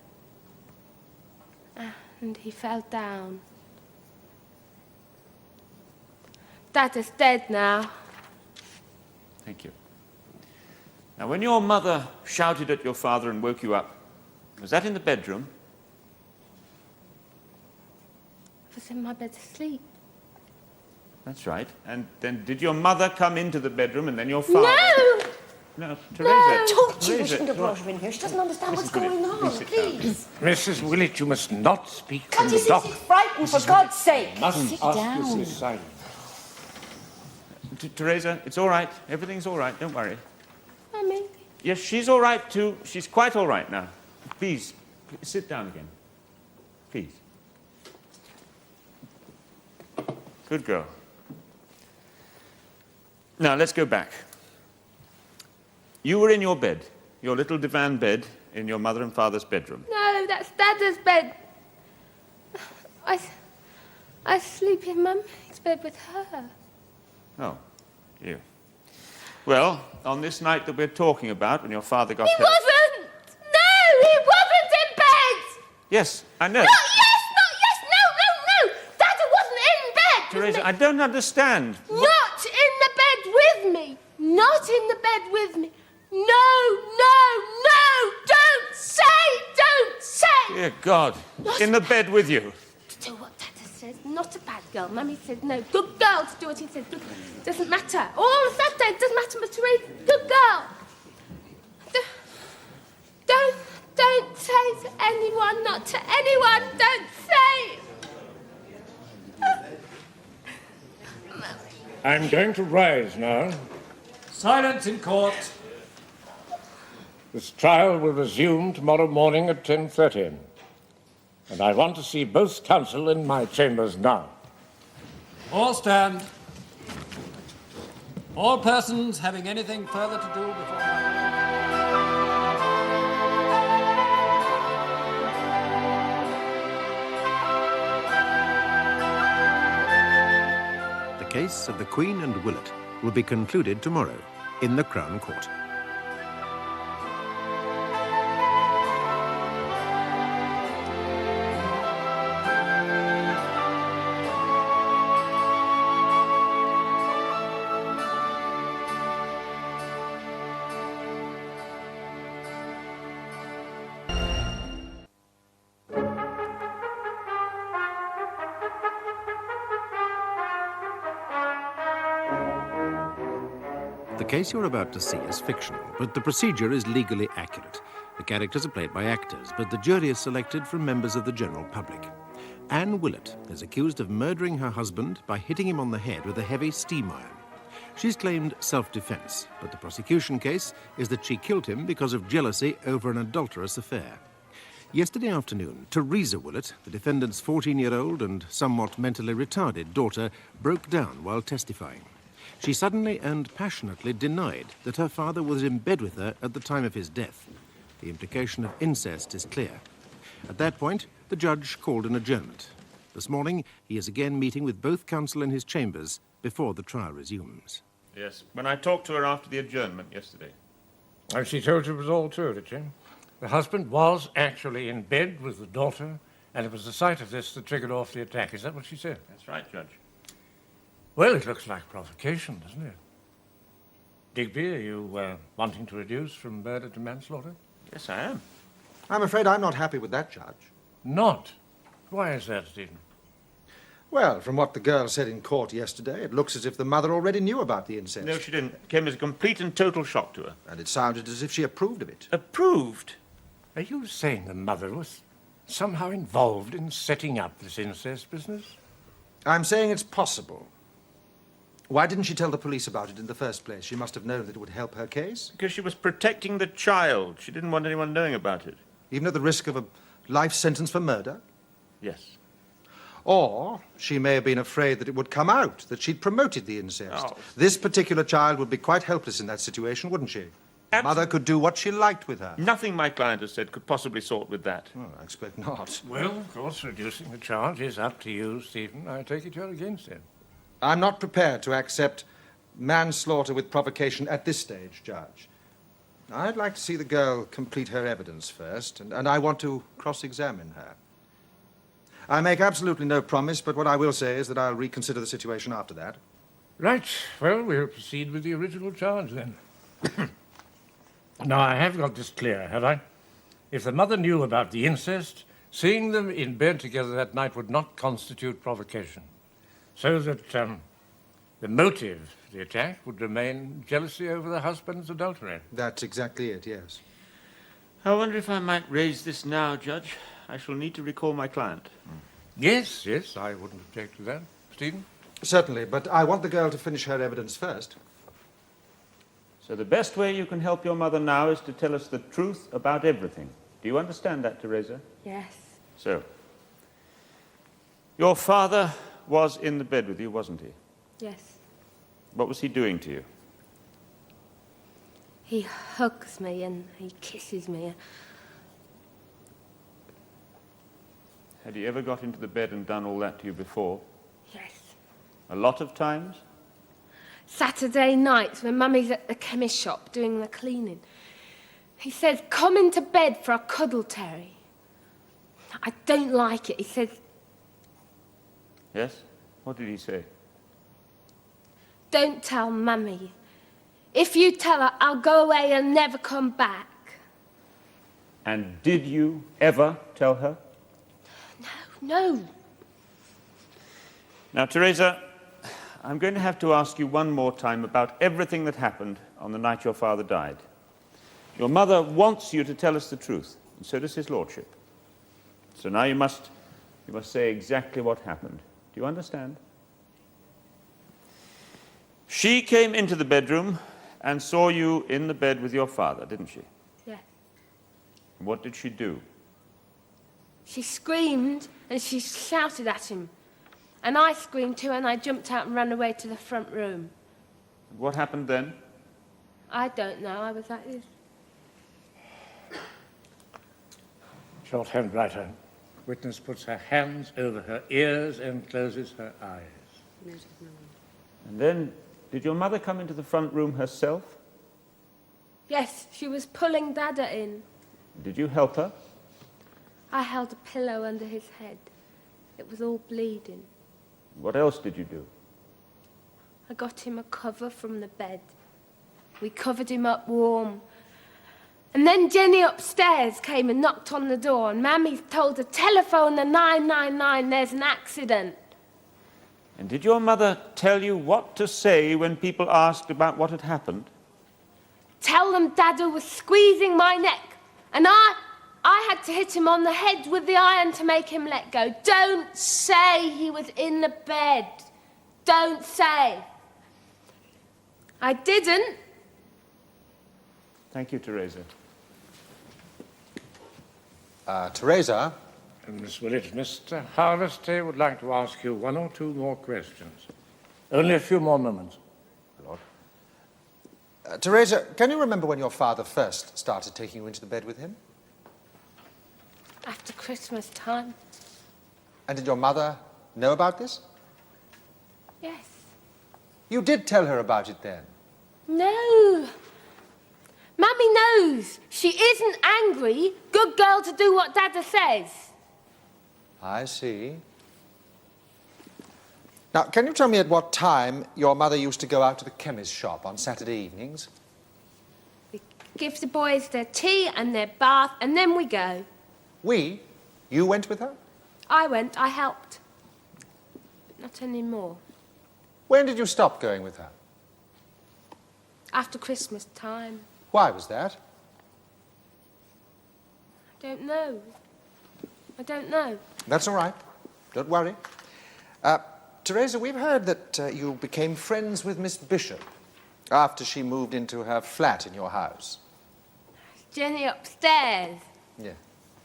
And he fell down. Dada's dead now. Thank you. Now, when your mother shouted at your father and woke you up, was that in the bedroom? I was in my bed asleep. That's right. And then did your mother come into the bedroom and then your father... No! No, Teresa. I told you we Teresa, shouldn't have brought her in here. She doesn't understand what's going on. Please sit down. Please. Mrs. Willett, you must not speak Can't from you the see dock. she's frightened, for God's sake? Mustn't Sit ask down. you to sit silent. Teresa, it's all right. Everything's all right. Don't worry. Mummy. Yes, she's all right too. She's quite all right now. Please, sit down again. Please. Good girl. Now, let's go back. You were in your bed, your little divan bed, in your mother and father's bedroom. No, that's Dada's bed. I sleep in Mummy's bed with her. Oh, dear. Well, on this night that we're talking about, when your father got He hurt... wasn't! No, he wasn't in bed! Yes, I know. Not yes, not yes, no! Dada wasn't in bed! Teresa, I don't understand. Not in the bed with me! Not in the bed with me! No! Don't say! Dear God, in the bed with you. To do what Dada says, not a bad girl. Mummy said no. Good girl to do what he says. Good. Doesn't matter. All of that day, doesn't matter, Mr. Reed. Good girl. Don't say to anyone, not to anyone. Don't say. I'm going to rise now. Silence in court. This trial will resume tomorrow morning at 10:30. And I want to see both counsel in my chambers now. All stand. All persons having anything further to do before... The case of the Queen and Willett will be concluded tomorrow in the Crown Court. The case you're about to see is fictional, but the procedure is legally accurate. The characters are played by actors, but the jury is selected from members of the general public. Anne Willett is accused of murdering her husband by hitting him on the head with a heavy steam iron. She's claimed self-defense, but the prosecution case is that she killed him because of jealousy over an adulterous affair. Yesterday afternoon, Teresa Willett, the defendant's 14-year-old and somewhat mentally retarded daughter, broke down while testifying. She suddenly and passionately denied that her father was in bed with her at the time of his death. The implication of incest is clear. At that point, the judge called an adjournment. This morning, he is again meeting with both counsel in his chambers before the trial resumes. Yes, when I talked to her after the adjournment yesterday. And she told you it was all true, did she? The husband was actually in bed with the daughter And it was the sight of this that triggered off the attack. Is that what she said? That's right, Judge. Well, it looks like provocation, doesn't it? Digby, are you wanting to reduce from murder to manslaughter? Yes, I am. I'm afraid I'm not happy with that, Judge. Not? Why is that, Stephen? Well, from what the girl said in court yesterday, it looks as if the mother already knew about the incest. No, she didn't. It came as a complete and total shock to her. And it sounded as if she approved of it. Approved? Are you saying the mother was somehow involved in setting up this incest business? I'm saying it's possible. Why didn't she tell the police about it in the first place? She must have known that it would help her case. Because she was protecting the child. She didn't want anyone knowing about it. Even at the risk of a life sentence for murder? Yes. Or she may have been afraid that it would come out, that she'd promoted the incest. Oh. This particular child would be quite helpless in that situation, wouldn't she? Mother could do what she liked with her. Nothing my client has said could possibly sort with that. Oh, I expect not. Well, of course, reducing the charge is up to you, Stephen. I take it you're against it. I'm not prepared to accept manslaughter with provocation at this stage, Judge. I'd like to see the girl complete her evidence first, and I want to cross-examine her. I make absolutely no promise, but what I will say is that I'll reconsider the situation after that. Right. Well, we'll proceed with the original charge, then. Now, I have got this clear, have I? If the mother knew about the incest, seeing them in bed together that night would not constitute provocation. So that the motive of the attack would remain jealousy over the husband's adultery. That's exactly it, yes. I wonder if I might raise this now, Judge. I shall need to recall my client. Yes, I wouldn't object to that. Stephen? Certainly, but I want the girl to finish her evidence first. So the best way you can help your mother now is to tell us the truth about everything. Do you understand that, Teresa? Yes. So, your father was in the bed with you, wasn't he? Yes. What was he doing to you? He hugs me and he kisses me. Had he ever got into the bed and done all that to you before? Yes. A lot of times? Saturday nights when Mummy's at the chemist shop doing the cleaning. He says, come into bed for a cuddle, Terry. I don't like it. He says... Yes? What did he say? Don't tell Mummy. If you tell her, I'll go away and never come back. And did you ever tell her? No. Now, Teresa, I'm going to have to ask you one more time about everything that happened on the night your father died. Your mother wants you to tell us the truth, and so does his lordship. So now you must say exactly what happened. Do you understand? She came into the bedroom and saw you in the bed with your father, didn't she? Yes. What did she do? She screamed and she shouted at him. And I screamed too, and I jumped out and ran away to the front room. What happened then? I don't know. I was like this. Shorthand writer. Witness puts her hands over her ears and closes her eyes. And then, did your mother come into the front room herself? Yes, she was pulling Dada in. Did you help her? I held a pillow under his head. It was all bleeding. What else did you do? I got him a cover from the bed. We covered him up warm. And then Jenny upstairs came and knocked on the door, and Mammy told her, telephone the 999, there's an accident. And did your mother tell you what to say when people asked about what had happened? Tell them Dada was squeezing my neck, and I had to hit him on the head with the iron to make him let go. Don't say he was in the bed. Don't say. I didn't. Thank you, Teresa. Teresa? Miss Willett, Mr. Harvester would like to ask you one or two more questions. Only a few more moments. Lord. Teresa, can you remember when your father first started taking you into the bed with him? After Christmas time. And did your mother know about this? Yes. You did tell her about it then? No. Mummy knows. She isn't angry. Good girl to do what Dada says. I see. Now, can you tell me at what time your mother used to go out to the chemist's shop on Saturday evenings? We give the boys their tea and their bath, and then we go. We? You went with her? I went, I helped. But not anymore. When did you stop going with her? After Christmas time. Why was that? I don't know. I don't know. That's all right. Don't worry. Teresa, we've heard that you became friends with Miss Bishop after she moved into her flat in your house. Jenny upstairs. Yeah.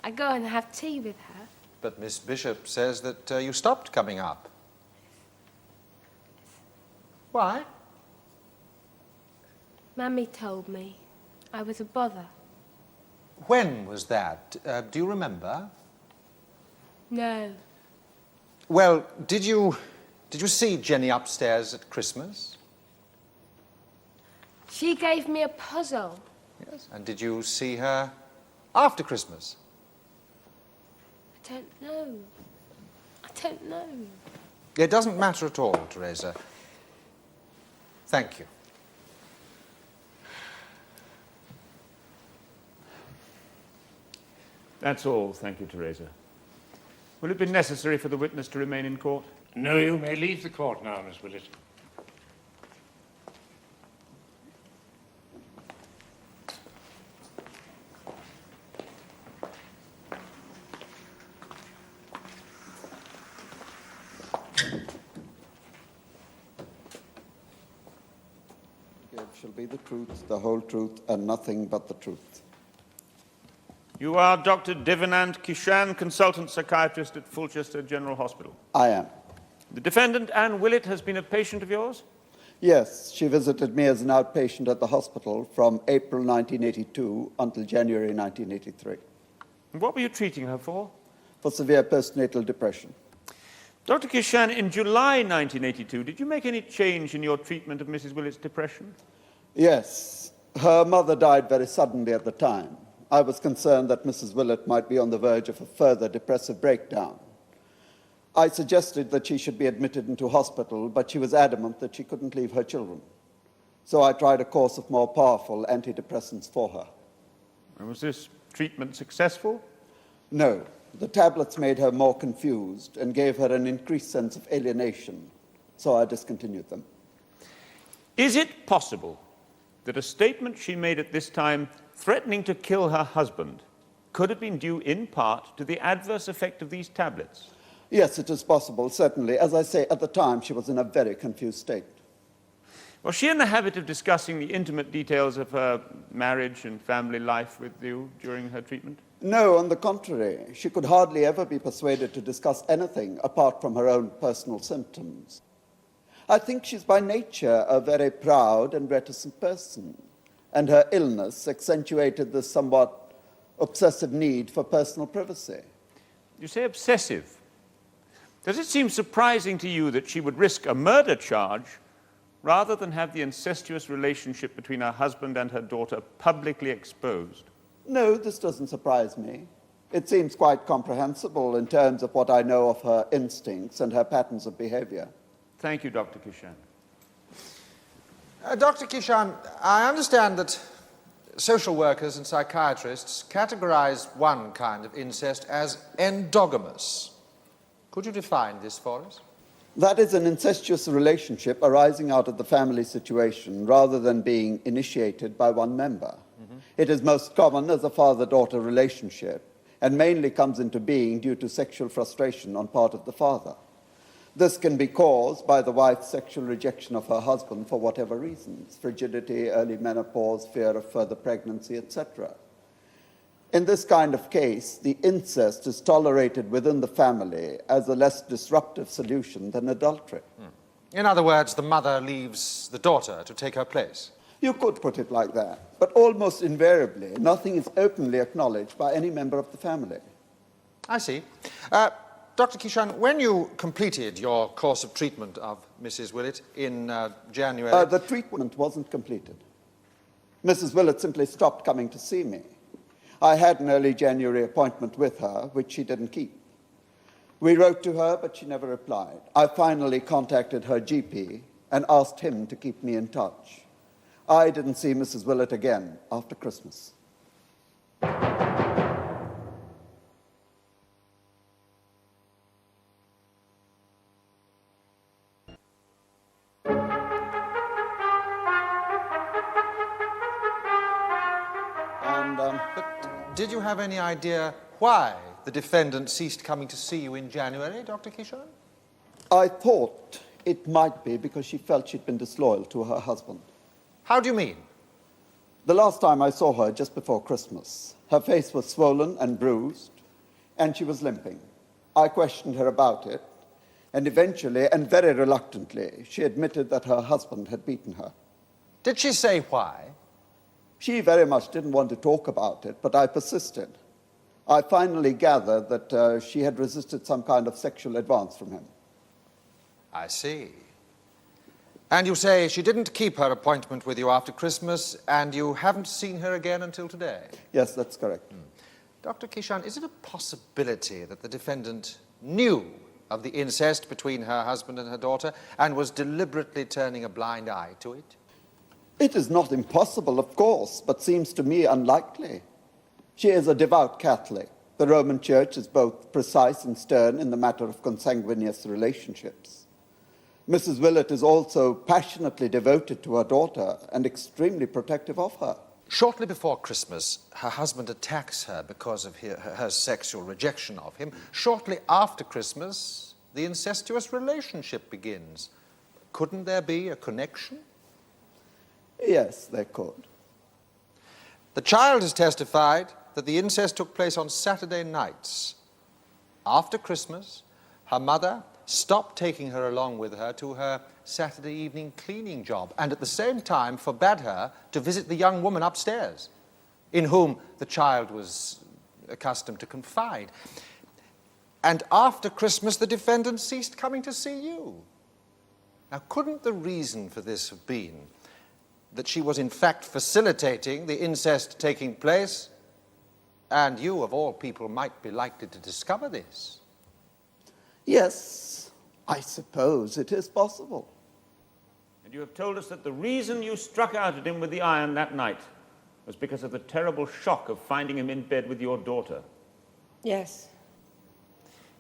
I go and have tea with her. But Miss Bishop says that you stopped coming up. Why? Mammy told me I was a bother. When was that? Do you remember? No. Well, did you see Jenny upstairs at Christmas? She gave me a puzzle. Yes. And did you see her after Christmas? I don't know. I don't know. It doesn't matter at all, Teresa. Thank you. That's all, thank you, Teresa. Will it be necessary for the witness to remain in court? No, you may leave the court now, Miss Willett. Shall be the truth, the whole truth, and nothing but the truth. You are Dr. Devenant Kishan, consultant psychiatrist at Fulchester General Hospital. I am. The defendant, Anne Willett, has been a patient of yours? Yes, she visited me as an outpatient at the hospital from April 1982 until January 1983. And what were you treating her for? For severe postnatal depression. Dr. Kishan, in July 1982, did you make any change in your treatment of Mrs. Willett's depression? Yes. Her mother died very suddenly at the time. I was concerned that Mrs. Willett might be on the verge of a further depressive breakdown. I suggested that she should be admitted into hospital, but she was adamant that she couldn't leave her children. So I tried a course of more powerful antidepressants for her. And was this treatment successful? No. The tablets made her more confused and gave her an increased sense of alienation, so I discontinued them. Is it possible that a statement she made at this time threatening to kill her husband could have been due in part to the adverse effect of these tablets? Yes, it is possible, certainly. As I say, at the time, she was in a very confused state. Was she in the habit of discussing the intimate details of her marriage and family life with you during her treatment? No, on the contrary. She could hardly ever be persuaded to discuss anything apart from her own personal symptoms. I think she's by nature a very proud and reticent person, and her illness accentuated the somewhat obsessive need for personal privacy. You say obsessive. Does it seem surprising to you that she would risk a murder charge rather than have the incestuous relationship between her husband and her daughter publicly exposed? No, this doesn't surprise me. It seems quite comprehensible in terms of what I know of her instincts and her patterns of behavior. Thank you, Dr. Kishan. Dr. Kishan, I understand that social workers and psychiatrists categorize one kind of incest as endogamous. Could you define this for us? That is an incestuous relationship arising out of the family situation rather than being initiated by one member. It is most common as a father-daughter relationship and mainly comes into being due to sexual frustration on part of the father. This can be caused by the wife's sexual rejection of her husband for whatever reasons, frigidity, early menopause, fear of further pregnancy, etc. In this kind of case, the incest is tolerated within the family as a less disruptive solution than adultery. In other words, the mother leaves the daughter to take her place. You could put it like that, but almost invariably, nothing is openly acknowledged by any member of the family. I see. Dr. Kishan, when you completed your course of treatment of Mrs. Willett in January... The treatment wasn't completed. Mrs. Willett simply stopped coming to see me. I had an early January appointment with her, which she didn't keep. We wrote to her, but she never replied. I finally contacted her GP and asked him to keep me in touch. I didn't see Mrs. Willett again after Christmas. But did you have any idea why the defendant ceased coming to see you in January, Dr. Kishon? I thought it might be because she felt she'd been disloyal to her husband. How do you mean? The last time I saw her, just before Christmas, her face was swollen and bruised, and she was limping. I questioned her about it, and eventually, and very reluctantly, she admitted that her husband had beaten her. Did she say why? She very much didn't want to talk about it, but I persisted. I finally gathered that she had resisted some kind of sexual advance from him. I see. And you say she didn't keep her appointment with you after Christmas, and you haven't seen her again until today? Yes, that's correct. Dr. Kishon, is it a possibility that the defendant knew of the incest between her husband and her daughter and was deliberately turning a blind eye to it? It is not impossible, of course, but seems to me unlikely. She is a devout Catholic. The Roman Church is both precise and stern in the matter of consanguineous relationships. Mrs. Willett is also passionately devoted to her daughter and extremely protective of her. Shortly before Christmas, her husband attacks her because of her sexual rejection of him. Shortly after Christmas, the incestuous relationship begins. Couldn't there be a connection? Yes, they could. The child has testified that the incest took place on Saturday nights. After Christmas, her mother stopped taking her along with her to her Saturday evening cleaning job, and at the same time forbade her to visit the young woman upstairs, in whom the child was accustomed to confide. And after Christmas, the defendant ceased coming to see you. Now, couldn't the reason for this have been that she was in fact facilitating the incest taking place, and you, of all people, might be likely to discover this? Yes, I suppose it is possible. And you have told us that the reason you struck out at him with the iron that night was because of the terrible shock of finding him in bed with your daughter. Yes.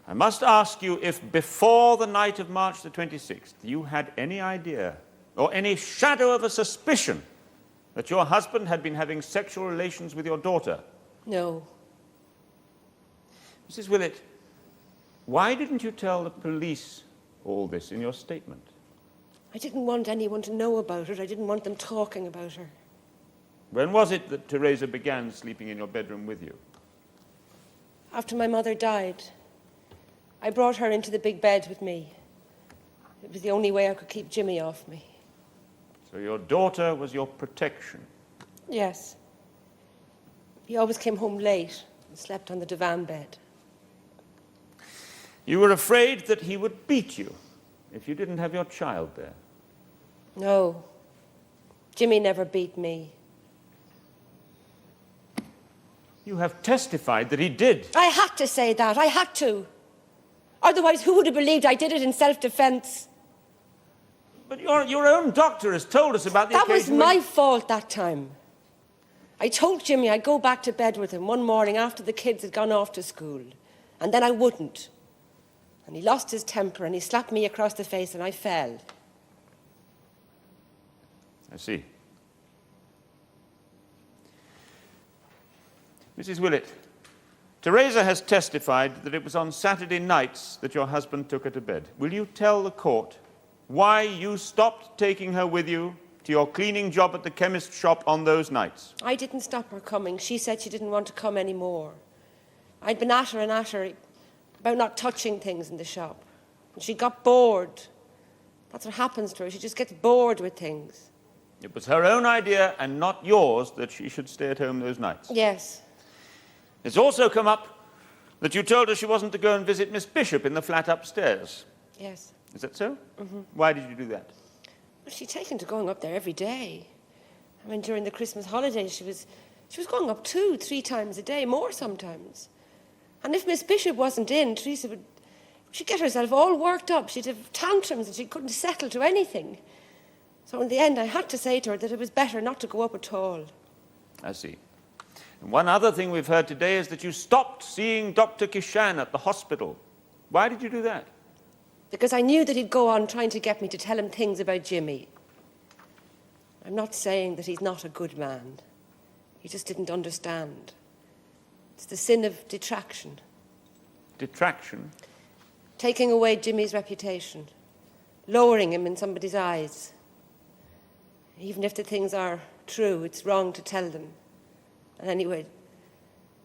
I must ask you if before the night of March the 26th you had any idea or any shadow of a suspicion that your husband had been having sexual relations with your daughter? No. Mrs. Willett, why didn't you tell the police all this in your statement? I didn't want anyone to know about it. I didn't want them talking about her. When was it that Teresa began sleeping in your bedroom with you? After my mother died, I brought her into the big bed with me. It was the only way I could keep Jimmy off me. So your daughter was your protection? Yes. He always came home late and slept on the divan bed. You were afraid that he would beat you if you didn't have your child there? No. Jimmy never beat me. You have testified that he did. I had to say that. I had to. Otherwise, who would have believed I did it in self-defense? But your own doctor has told us about the occasion. That was my fault that time. I told Jimmy I'd go back to bed with him one morning after the kids had gone off to school. And then I wouldn't. And he lost his temper and he slapped me across the face and I fell. I see. Mrs. Willett, Teresa has testified that it was on Saturday nights that your husband took her to bed. Will you tell the court why you stopped taking her with you to your cleaning job at the chemist shop on those nights? I didn't stop her coming. She said she didn't want to come anymore. I'd been at her about not touching things in the shop. And she got bored. That's what happens to her. She just gets bored with things. It was her own idea and not yours that she should stay at home those nights. Yes. It's also come up that you told her she wasn't to go and visit Miss Bishop in the flat upstairs. Yes. Is that so? Mm-hmm. Why did you do that? Well, she'd taken to going up there every day. I mean, during the Christmas holidays, she was going up 2-3 times a day, more sometimes. And if Miss Bishop wasn't in, Teresa would She'd get herself all worked up. She'd have tantrums and she couldn't settle to anything. So in the end, I had to say to her that it was better not to go up at all. I see. And one other thing we've heard today is that you stopped seeing Dr. Kishan at the hospital. Why did you do that? Because I knew that he'd go on trying to get me to tell him things about Jimmy. I'm not saying that he's not a good man. He just didn't understand. It's the sin of detraction. Detraction? Taking away Jimmy's reputation. Lowering him in somebody's eyes. Even if the things are true, it's wrong to tell them. And anyway,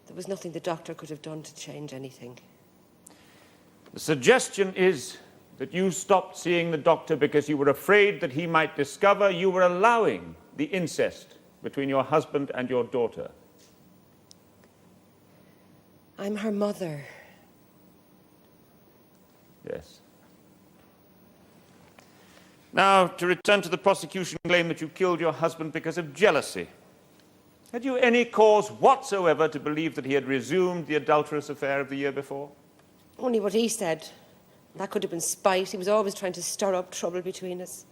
there was nothing the doctor could have done to change anything. The suggestion is that you stopped seeing the doctor because you were afraid that he might discover you were allowing the incest between your husband and your daughter. I'm her mother. Yes. Now, to return to the prosecution claim that you killed your husband because of jealousy. Had you any cause whatsoever to believe that he had resumed the adulterous affair of the year before? Only what he said. That could have been spite. He was always trying to stir up trouble between us.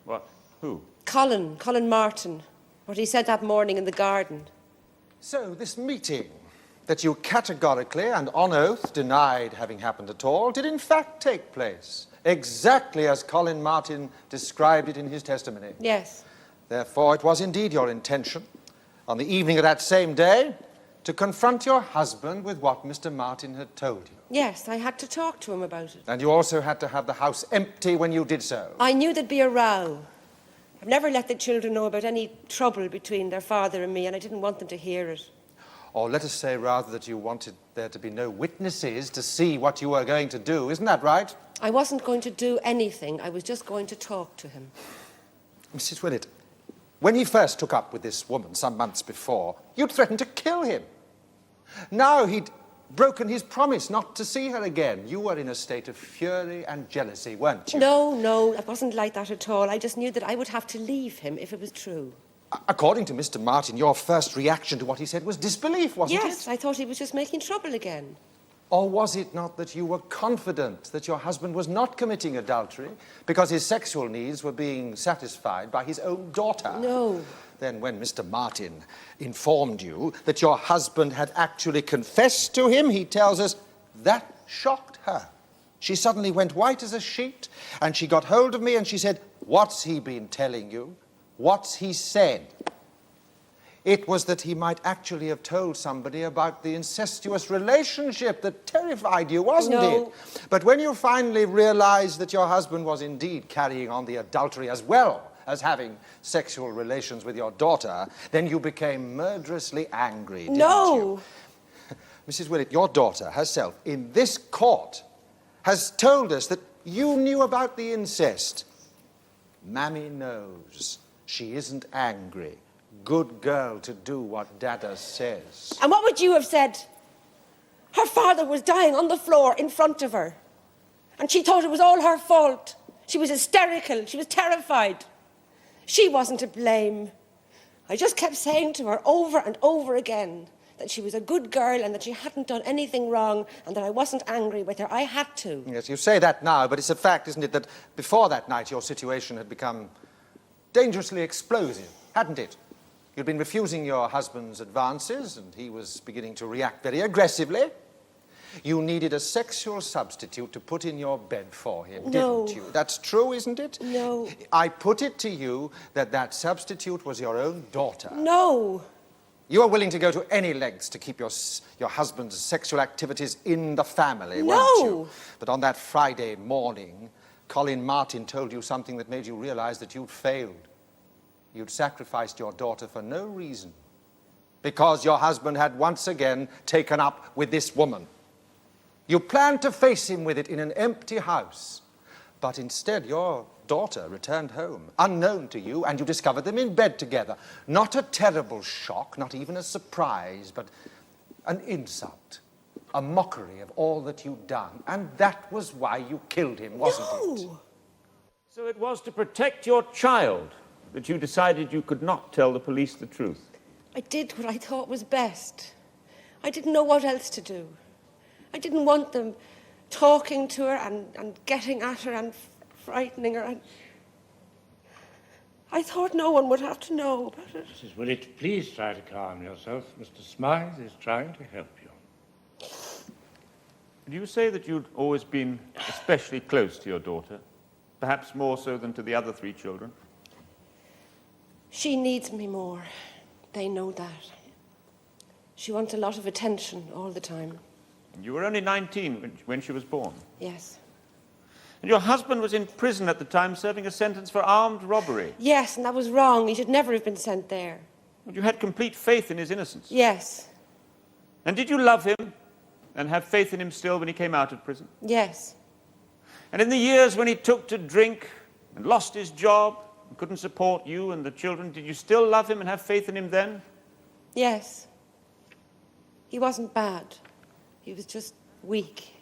What? Who? Colin Martin. What he said that morning in the garden. So, this meeting that you categorically and on oath denied having happened at all did in fact take place, exactly as Colin Martin described it in his testimony. Yes. Therefore, it was indeed your intention, on the evening of that same day, to confront your husband with what Mr. Martin had told you. Yes, I had to talk to him about it. And you also had to have the house empty when you did so. I knew there'd be a row. I've never let the children know about any trouble between their father and me, and I didn't want them to hear it. Or let us say, rather, that you wanted there to be no witnesses to see what you were going to do. Isn't that right? I wasn't going to do anything. I was just going to talk to him. Mrs. Willett, when he first took up with this woman some months before, you'd threatened to kill him. Now he'd broken his promise not to see her again. You were in a state of fury and jealousy, weren't you? No, it wasn't like that at all. I just knew that I would have to leave him if it was true. According to Mr. Martin, your first reaction to what he said was disbelief, wasn't it? Yes, I thought he was just making trouble again. Or was it not that you were confident that your husband was not committing adultery because his sexual needs were being satisfied by his own daughter? No. Then when Mr. Martin informed you that your husband had actually confessed to him, he tells us, that shocked her. She suddenly went white as a sheet, and she got hold of me and she said, "What's he been telling you? What's he said?" It was that he might actually have told somebody about the incestuous relationship that terrified you, wasn't it? But when you finally realized that your husband was indeed carrying on the adultery as well as having sexual relations with your daughter, then you became murderously angry, didn't you? Mrs. Willett, your daughter herself, in this court, has told us that you knew about the incest. Mammy knows. She isn't angry. Good girl to do what Dada says. And what would you have said? Her father was dying on the floor in front of her. And she thought it was all her fault. She was hysterical. She was terrified. She wasn't to blame. I just kept saying to her over and over again that she was a good girl and that she hadn't done anything wrong and that I wasn't angry with her. I had to. Yes, you say that now, but it's a fact, isn't it, that before that night your situation had become dangerously explosive, hadn't it? You'd been refusing your husband's advances, and he was beginning to react very aggressively. You needed a sexual substitute to put in your bed for him, didn't you? That's true, isn't it? No. I put it to you that that substitute was your own daughter. No. You were willing to go to any lengths to keep your husband's sexual activities in the family, weren't you? But on that Friday morning, Colin Martin told you something that made you realize that you'd failed. You'd sacrificed your daughter for no reason, because your husband had once again taken up with this woman. You planned to face him with it in an empty house, but instead your daughter returned home, unknown to you, and you discovered them in bed together. Not a terrible shock, not even a surprise, but an insult, a mockery of all that you'd done. And that was why you killed him, wasn't it? So it was to protect your child that you decided you could not tell the police the truth? I did what I thought was best. I didn't know what else to do. I didn't want them to talking to her and getting at her and frightening her. I thought no one would have to know about it. Mrs. Willett, please try to calm yourself. Mr. Smythe is trying to help you. Do you say that you'd always been especially close to your daughter? Perhaps more so than to the other 3 children? She needs me more. They know that. She wants a lot of attention all the time. You were only 19 when she was born. Yes. And your husband was in prison at the time serving a sentence for armed robbery. Yes, and that was wrong. He should never have been sent there. And you had complete faith in his innocence. Yes. And did you love him and have faith in him still when he came out of prison? Yes. And in the years when he took to drink and lost his job and couldn't support you and the children, did you still love him and have faith in him then? Yes. He wasn't bad. He was just weak.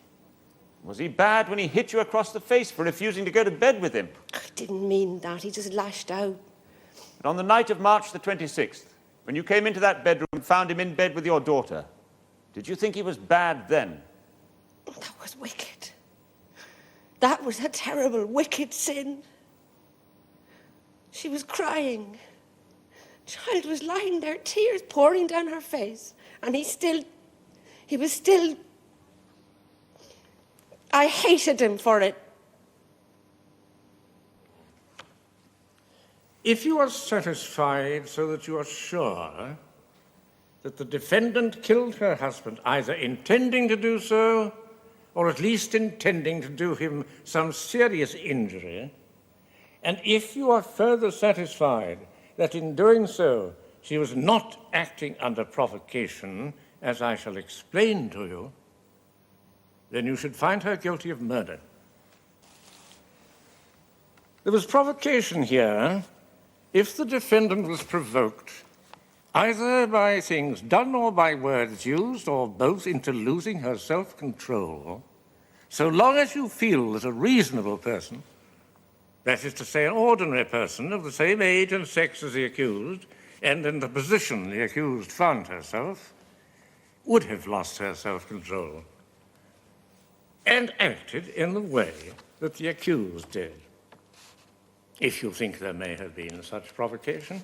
Was he bad when he hit you across the face for refusing to go to bed with him? I didn't mean that. He just lashed out. And on the night of March the 26th, when you came into that bedroom and found him in bed with your daughter, did you think he was bad then? That was wicked. That was a terrible, wicked sin. She was crying. The child was lying there, tears pouring down her face. And he was still... I hated him for it. If you are satisfied so that you are sure that the defendant killed her husband, either intending to do so or at least intending to do him some serious injury, and if you are further satisfied that in doing so she was not acting under provocation, as I shall explain to you, then you should find her guilty of murder. There was provocation here if the defendant was provoked either by things done or by words used, or both, into losing her self-control, so long as you feel that a reasonable person, that is to say, an ordinary person of the same age and sex as the accused, and in the position the accused found herself, would have lost her self-control and acted in the way that the accused did. If you think there may have been such provocation,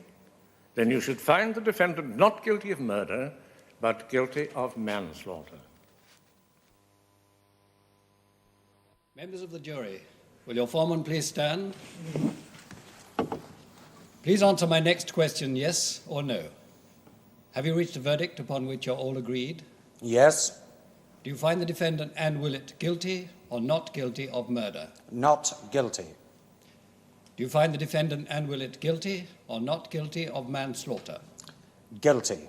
then you should find the defendant not guilty of murder, but guilty of manslaughter. Members of the jury, will your foreman please stand? Please answer my next question, yes or no. Have you reached a verdict upon which you're all agreed? Yes. Do you find the defendant, Anne Willett, guilty or not guilty of murder? Not guilty. Do you find the defendant, Anne Willett, guilty or not guilty of manslaughter? Guilty.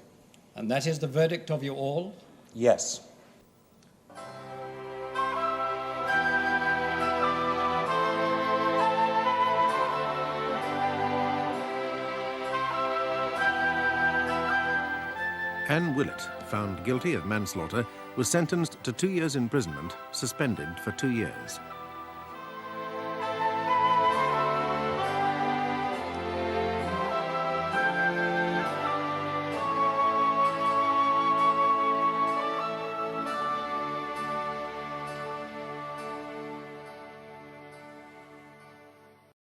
And that is the verdict of you all? Yes. Anne Willett, found guilty of manslaughter, was sentenced to 2 years' imprisonment, suspended for 2 years.